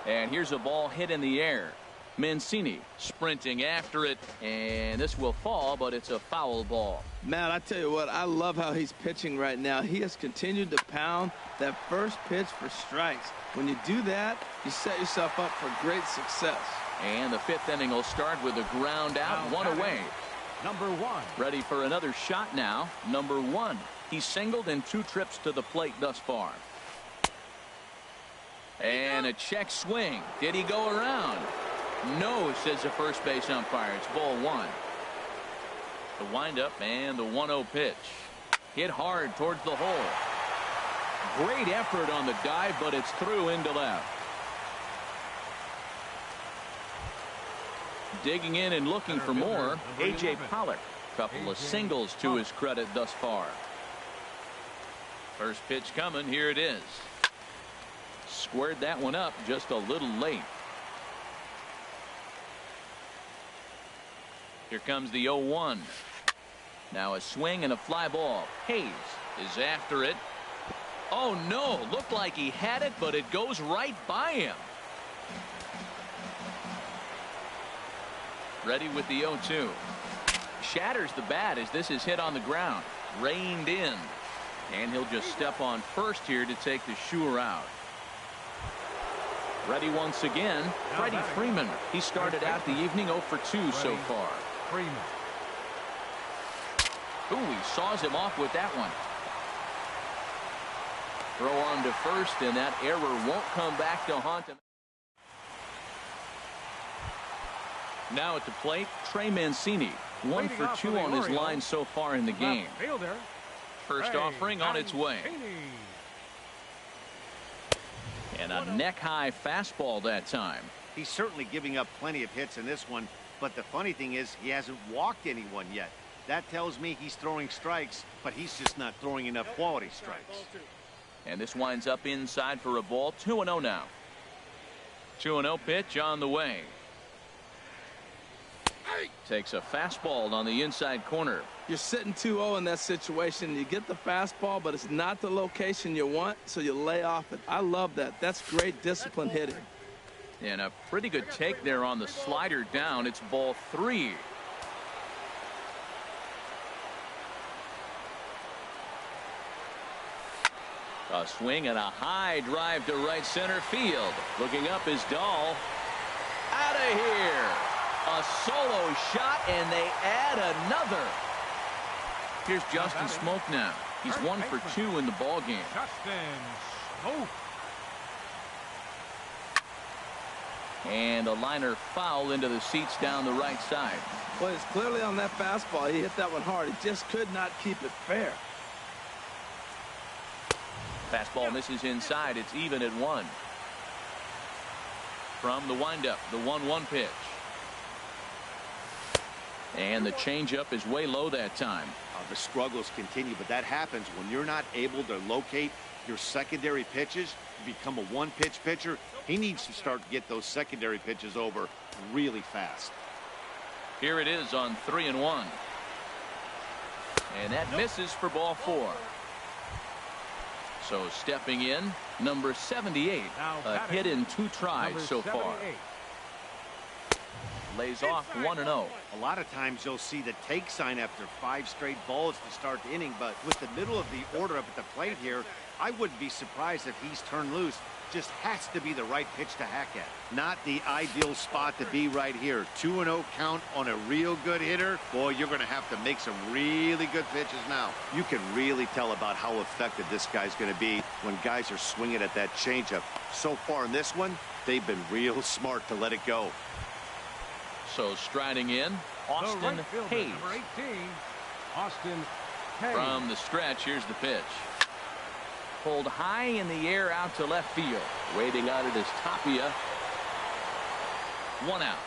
And here's a ball hit in the air. Mancini sprinting after it, and this will fall, but it's a foul ball. Matt, I tell you what, I love how he's pitching right now. He has continued to pound that first pitch for strikes. When you do that, you set yourself up for great success. And the 5th inning will start with a ground out, 1 away. Number 1. Ready for another shot now. Number 1. He's singled in 2 trips to the plate thus far. And a check swing. Did he go around? No, says the first base umpire. It's ball 1. The windup and the 1-0 pitch. Hit hard towards the hole. Great effort on the dive, but it's through into left. Digging in and looking for more, A.J. Pollock. Couple of singles to his credit thus far. First pitch coming. Here it is. Squared that one up just a little late. Here comes the 0-1. Now a swing and a fly ball. Hayes is after it. Oh no, looked like he had it, but it goes right by him. Ready with the 0-2. Shatters the bat as this is hit on the ground. Reined in. And he'll just step on first here to take the sure out. Ready once again, Freddie Freeman. He started out the evening 0 for 2 so far. Freeman. Ooh, he saws him off with that one. Throw on to first, and that error won't come back to haunt him. Now at the plate, Trey Mancini. 1 for 2 on his line so far in the game. First offering on its way. And a neck-high fastball that time. He's certainly giving up plenty of hits in this one, but the funny thing is he hasn't walked anyone yet. That tells me he's throwing strikes, but he's just not throwing enough quality strikes. And this winds up inside for a ball. 2-0 now. 2-0 pitch on the way. Takes a fastball on the inside corner. You're sitting 2-0 in that situation. You get the fastball, but it's not the location you want, so you lay off it. I love that. That's great discipline hitting. And a pretty good take there on the slider down. It's ball 3. A swing and a high drive to right center field. Looking up is Dahl. Out of here. A solo shot, and they add another. Here's Justin Smoke now. He's 1 for 2 in the ball game. Justin Smoke. And a liner foul into the seats down the right side. Well, it's clearly on that fastball. He hit that one hard. He just could not keep it fair. Fastball misses inside. It's even at 1. From the windup, the 1-1 pitch. And the changeup is way low that time. The struggles continue, but that happens when you're not able to locate your secondary pitches. You become a one-pitch pitcher. He needs to start to get those secondary pitches over really fast. Here it is on 3-1. And that misses for ball 4. So stepping in, number 78. A hit in 2 tries so far. Lays off 1-0. A lot of times you'll see the take sign after 5 straight balls to start the inning, but with the middle of the order up at the plate here, I wouldn't be surprised if he's turned loose. Just has to be the right pitch to hack at. Not the ideal spot to be right here. 2-0 count on a real good hitter. Boy, you're going to have to make some really good pitches now. You can really tell about how effective this guy's going to be when guys are swinging at that changeup. So far in this one, they've been real smart to let it go. So striding in, Austin right fielder, Hayes. number 18, Austin Hayes. From the stretch, here's the pitch. Pulled high in the air out to left field. Waiting on it is Tapia. 1 out.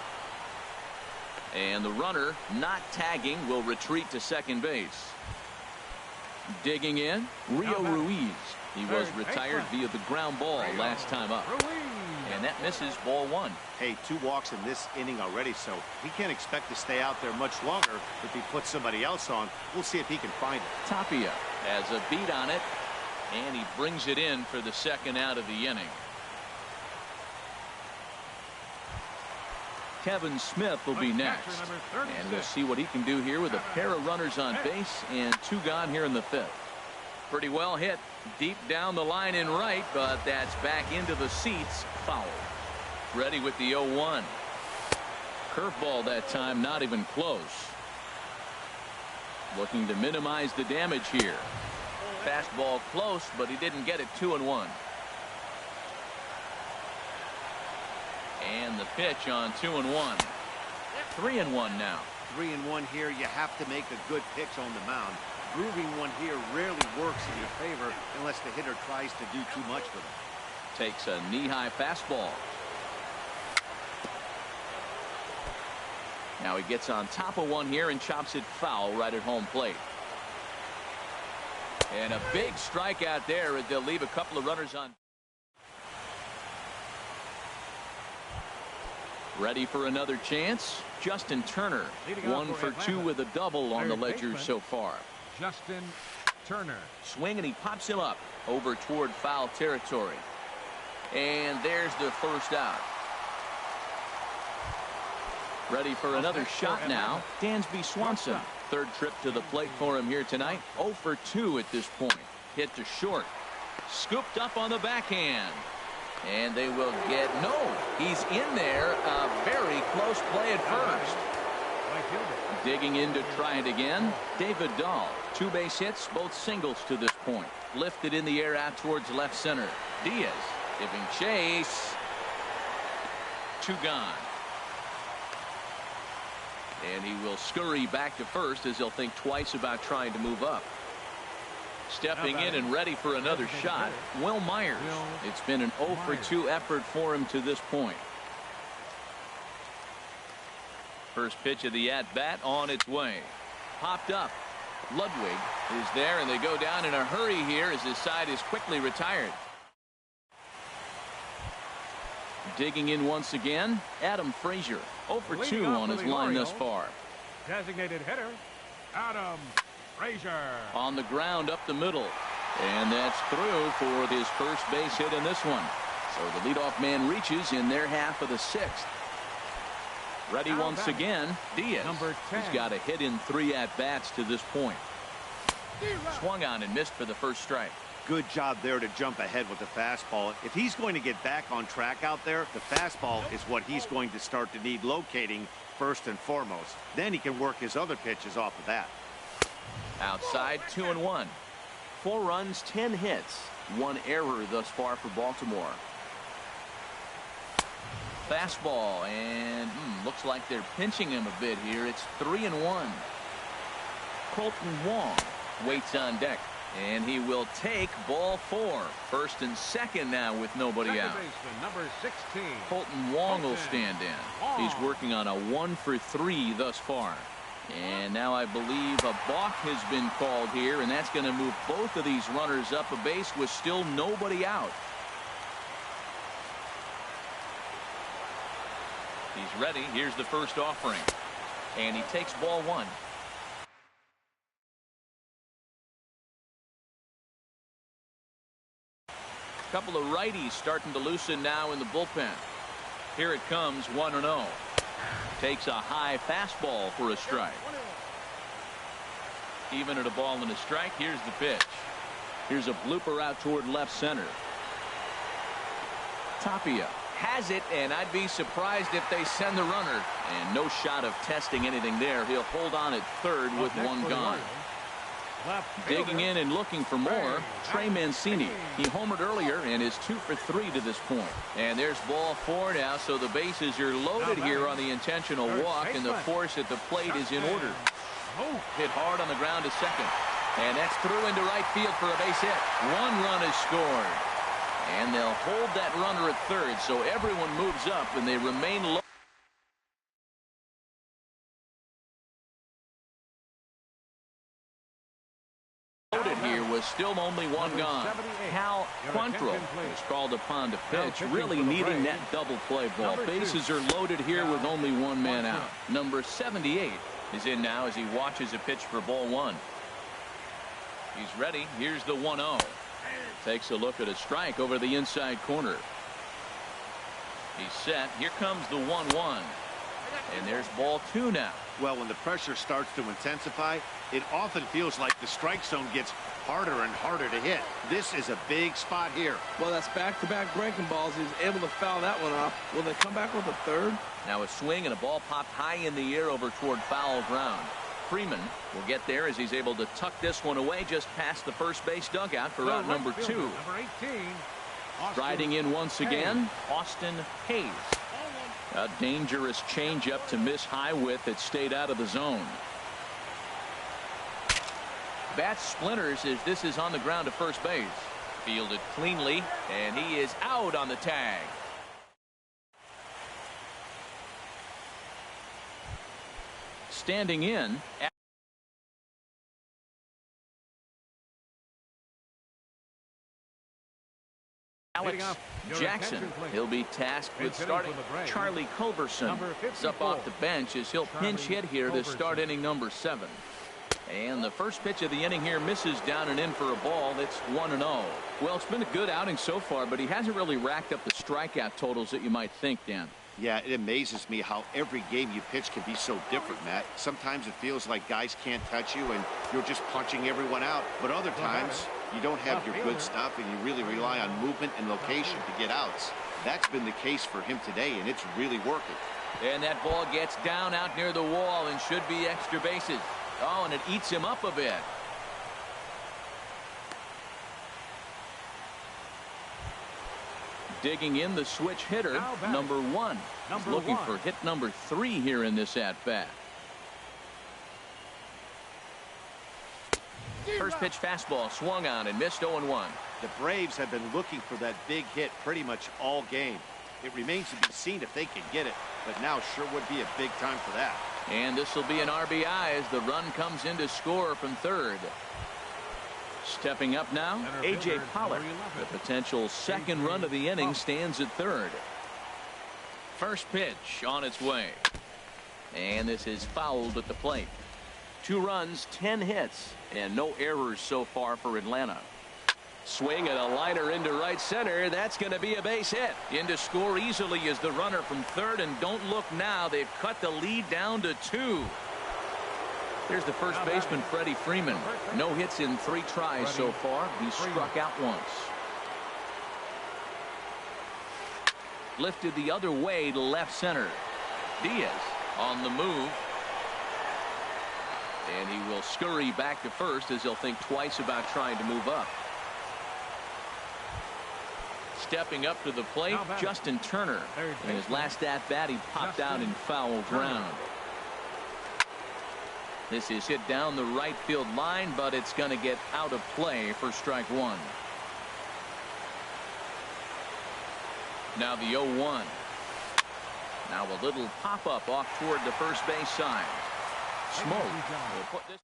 And the runner, not tagging, will retreat to second base. Digging in, Rio Ruiz. He was retired via the ground ball last time up. And that misses ball 1. Hey, 2 walks in this inning already, so he can't expect to stay out there much longer. If he puts somebody else on, we'll see if he can find it. Tapia has a beat on it, and he brings it in for the 2nd out of the inning. Kevin Smith will be next, and we'll see what he can do here with a pair of runners on base and 2 gone here in the 5th. Pretty well hit deep down the line in right, but that's back into the seats. Foul. Ready with the 0-1. Curveball that time, not even close. Looking to minimize the damage here. Fastball close, but he didn't get it. 2-1. And the pitch on 2-1. 3-1 now. 3-1 here. You have to make a good pitch on the mound. Grooving one here rarely works in your favor unless the hitter tries to do too much with it. Takes a knee-high fastball. Now he gets on top of one here and chops it foul right at home plate. And a big strikeout there as they'll leave a couple of runners on. Ready for another chance? Justin Turner, 1 for 2 with a double on the ledger so far. Justin Turner. Swing, and he pops him up over toward foul territory. And there's the 1st out. Ready for another shot now. Dansby Swanson. 3rd trip to the plate for him here tonight. 0 for 2 at this point. Hit to short. Scooped up on the backhand. And they will get, no, he's in there. A very close play at first. Digging in to try it again, David Dahl. 2 base hits, both singles to this point. Lifted in the air out towards left center. Diaz giving chase. 2 gone. And he will scurry back to first as he'll think twice about trying to move up. Stepping in and ready for another shot, Will Myers. It's been an 0 for 2 effort for him to this point. First pitch of the at-bat on its way. Popped up. Ludwig is there, and they go down in a hurry here as his side is quickly retired. Digging in once again, Adam Frazier. 0 for 2 on his line thus far. Designated hitter, Adam Frazier. On the ground up the middle. And that's through for his first base hit in this one. So the leadoff man reaches in their half of the 6th. Ready once again, Diaz. Number 10. He's got a hit in 3 at-bats to this point. Swung on and missed for the first strike. Good job there to jump ahead with the fastball. If he's going to get back on track out there, the fastball is what he's going to start to need locating first and foremost. Then he can work his other pitches off of that. Outside, 2-1. 4 runs, 10 hits. 1 error thus far for Baltimore. Fastball, and looks like they're pinching him a bit here. It's 3-1. Colton Wong waits on deck, and he will take ball 4. First and second now with nobody out. Number 16. Colton Wong will stand in. He's working on a 1 for 3 thus far. And now I believe a balk has been called here, and that's going to move both of these runners up a base with still nobody out. He's ready. Here's the first offering. And he takes ball 1. Couple of righties starting to loosen now in the bullpen. Here it comes, 1-0. Takes a high fastball for a strike. Even at a ball and a strike, here's the pitch. Here's a blooper out toward left center. Tapia has it, and I'd be surprised if they send the runner. And no shot of testing anything there. He'll hold on at third with 1 gone. Digging in and looking for more, Trey Mancini. He homered earlier and is 2 for 3 to this point. And there's ball 4 now, so the bases are loaded here on the intentional walk, and the force at the plate is in order. Hit hard on the ground to second. And that's through into right field for a base hit. 1 run is scored. And they'll hold that runner at third, so everyone moves up and they remain low. Here was still only 1 gone. Cal Quantrill was called upon to pitch, really needing that double play ball. Bases are loaded here with only 1 man out. Number 78 is in now as he watches a pitch for ball 1. He's ready. Here's the 1-0. Takes a look at a strike over the inside corner. He's set. Here comes the 1-1. And there's ball 2 now. Well, when the pressure starts to intensify, it often feels like the strike zone gets harder and harder to hit. This is a big spot here. Well, that's back-to-back breaking balls. He's able to foul that one off. Will they come back with a third? Now a swing and a ball popped high in the air over toward foul ground. Freeman will get there as he's able to tuck this one away just past the first base dugout for out number 2. Number 18. Striding in once again, Austin Hayes. A dangerous changeup to miss high with. It stayed out of the zone. Bat splinters as this is on the ground to first base. Fielded cleanly, and he is out on the tag. Standing in. Alex Jackson. He'll be tasked with starting. Charlie Culberson is up off the bench as he'll pinch hit here to start inning number 7. And the first pitch of the inning here misses down and in for a ball. That's 1-0. Well, it's been a good outing so far, but he hasn't really racked up the strikeout totals that you might think, Dan. Yeah, it amazes me how every game you pitch can be so different, Matt. Sometimes it feels like guys can't touch you and you're just punching everyone out. But other times you don't have your good stuff and you really rely on movement and location to get outs. That's been the case for him today, and it's really working. And that ball gets down out near the wall and should be extra bases. Oh, and it eats him up a bit. Digging in the switch hitter, number 1. He's looking for hit number 3 here in this at-bat. First pitch fastball swung on and missed 0-1. The Braves have been looking for that big hit pretty much all game. It remains to be seen if they can get it, but now sure would be a big time for that. And this will be an RBI as the run comes in to score from third. Stepping up now, A.J. Pollock. The potential second run of the inning stands at third. First pitch on its way. And this is fouled at the plate. 2 runs, 10 hits, and no errors so far for Atlanta. Swing and a liner into right center. That's going to be a base hit. In to score easily is the runner from third, and don't look now. They've cut the lead down to 2. Here's the first baseman, Freddie Freeman. No hits in 3 tries so far. He struck out once. Lifted the other way to left center. Diaz on the move. And he will scurry back to first as he'll think twice about trying to move up. Stepping up to the plate, Justin Turner. In his last at-bat, he popped out in foul ground. This is hit down the right field line, but it's going to get out of play for strike 1. Now the 0-1. Now a little pop-up off toward the first base side. Smoke will put this.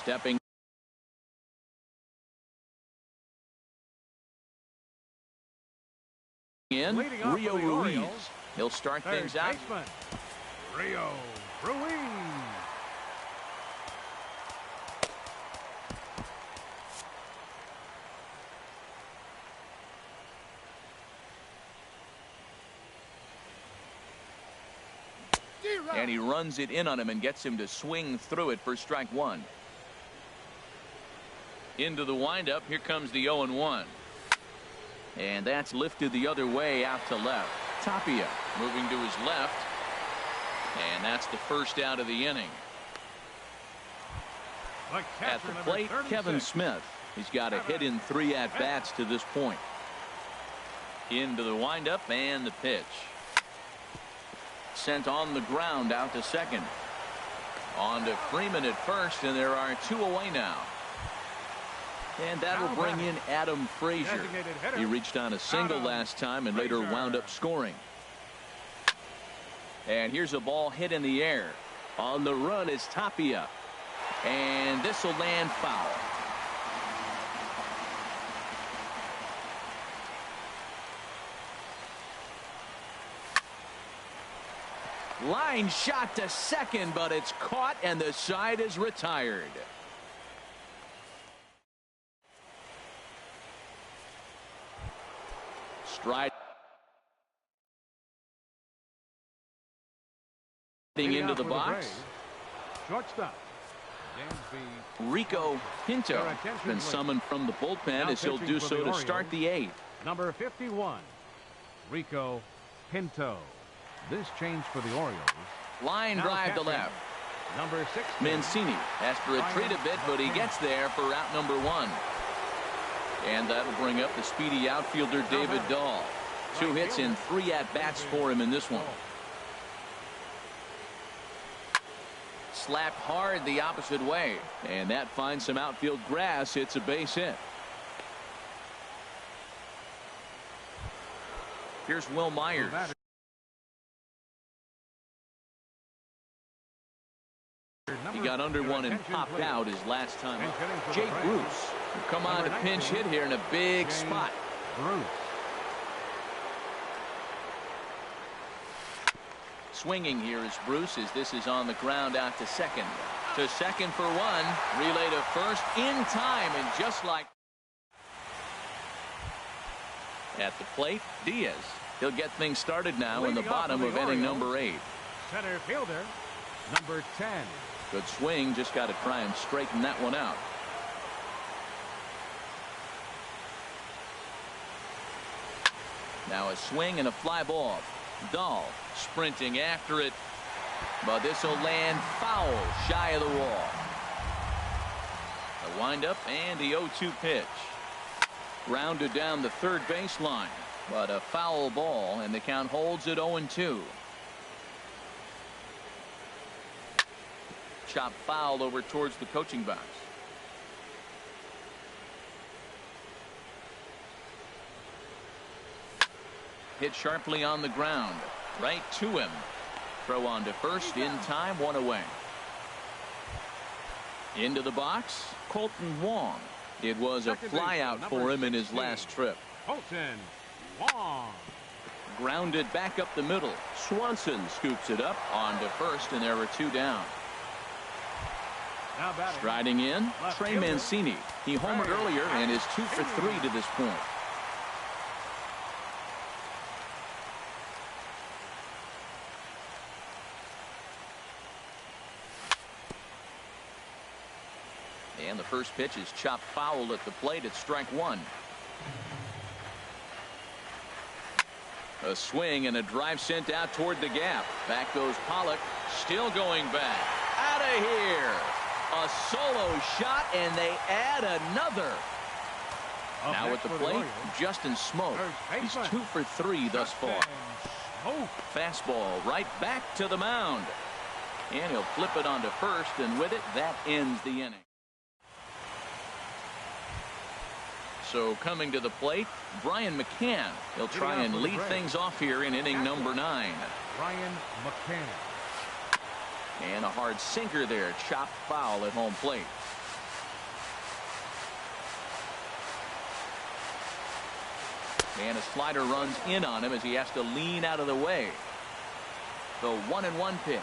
Stepping in, Rio Ruiz. He'll start things out. Rio Ruiz. And he runs it in on him and gets him to swing through it for strike 1. Into the windup. Here comes the 0-1. And that's lifted the other way out to left. Tapia moving to his left. And that's the first out of the inning. At the plate, Kevin Smith. He's got a hit in 3 at-bats to this point. Into the windup and the pitch. Sent on the ground out to second. On to Freeman at first, and there are 2 away now. And that'll bring in Adam Frazier. He reached on a single last time and later wound up scoring. And here's a ball hit in the air. On the run is Tapia. And this will land foul. Line shot to second, but it's caught and the side is retired. Stride into the box. Shortstop. Rico Pinto been summoned from the bullpen as he'll do so to start the 8th. Number 51, Rico Pinto. This change for the Orioles. Line drive to left. Number 6. Mancini has to retreat a bit, but he gets there for route number 1. And that'll bring up the speedy outfielder David Dahl. 2 hits in 3 at-bats for him in this one. Slapped hard the opposite way. And that finds some outfield grass. It's a base hit. Here's Will Myers. He got under one and popped out his last time up. Jake Bruce will come on to pinch hit here in a big spot. Swinging here is Bruce as this is on the ground out to second. To second for 1. Relay to first in time, and just like at the plate, Diaz. He'll get things started now in the bottom of inning number 8. Center fielder, number 10. Good swing, just got to try and straighten that one out. Now a swing and a fly ball. Dahl sprinting after it, but this will land foul shy of the wall. The windup and the 0-2 pitch. Grounded down the third baseline, but a foul ball, and the count holds at 0-2. Chop foul over towards the coaching box. Hit sharply on the ground. Right to him. Throw on to first in time, 1 away. Into the box, Colton Wong. It was a fly out for him in his last trip. Fulton Wong. Grounded back up the middle. Swanson scoops it up on to first, and there are 2 down. Now batting. Striding in, Left Trey fielder. Mancini. He homered earlier and is 2 for 3 to this point. And the first pitch is chopped foul at the plate at strike 1. A swing and a drive sent out toward the gap. Back goes Pollock, still going back. Out of here. A solo shot, and they add another. Up Now next at the for plate, Orioles, Justin Smoke. He's baseman. 2 for 3 thus far. Justin Smoke. Fastball right back to the mound. And he'll flip it onto first, and with it, that ends the inning. So coming to the plate, Brian McCann. He'll try and lead things off here in inning number 9. Brian McCann. And a hard sinker there, chopped foul at home plate. And a slider runs in on him as he has to lean out of the way. The 1-1 pitch.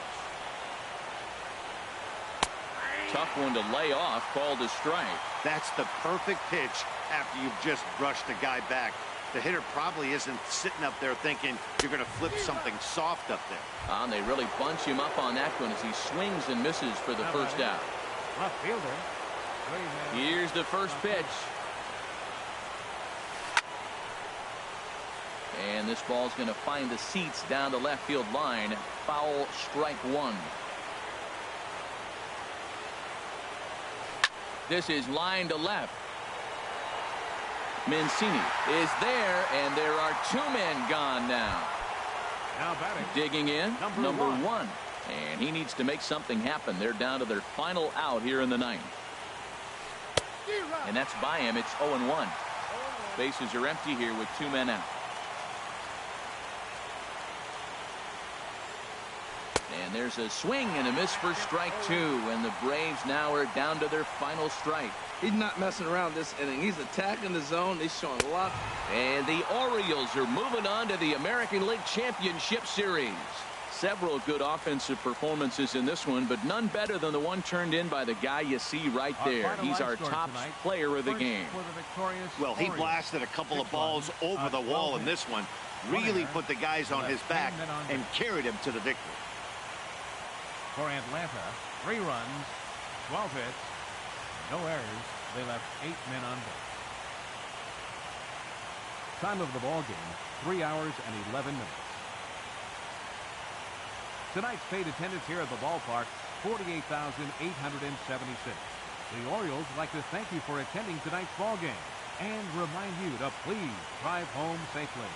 Tough one to lay off, called a strike. That's the perfect pitch after you've just brushed a guy back. The hitter probably isn't sitting up there thinking you're going to flip something soft up there. And they really bunch him up on that one as he swings and misses for the first out. Left fielder. Here's the first pitch. And this ball's going to find the seats down the left field line. Foul, strike 1. This is line to left. Mancini is there, and there are 2 men gone now. Now batting. Digging in, number one. And he needs to make something happen. They're down to their final out here in the 9th. And that's by him. It's 0-1. Bases are empty here with 2 men out. And there's a swing and a miss for strike 2. And the Braves now are down to their final strike. He's not messing around this inning. He's attacking the zone. He's showing a lot. And the Orioles are moving on to the American League Championship Series. Several good offensive performances in this one, but none better than the one turned in by the guy you see right there. He's our top player of the game. Well, he blasted a couple of balls over the wall in this one. Really put the guys on his back and carried him to the victory. For Atlanta, 3 runs, 12 hits, no errors. They left 8 men on base. Time of the ball game, 3 hours and 11 minutes. Tonight's paid attendance here at the ballpark, 48,876. The Orioles would like to thank you for attending tonight's ball game and remind you to please drive home safely.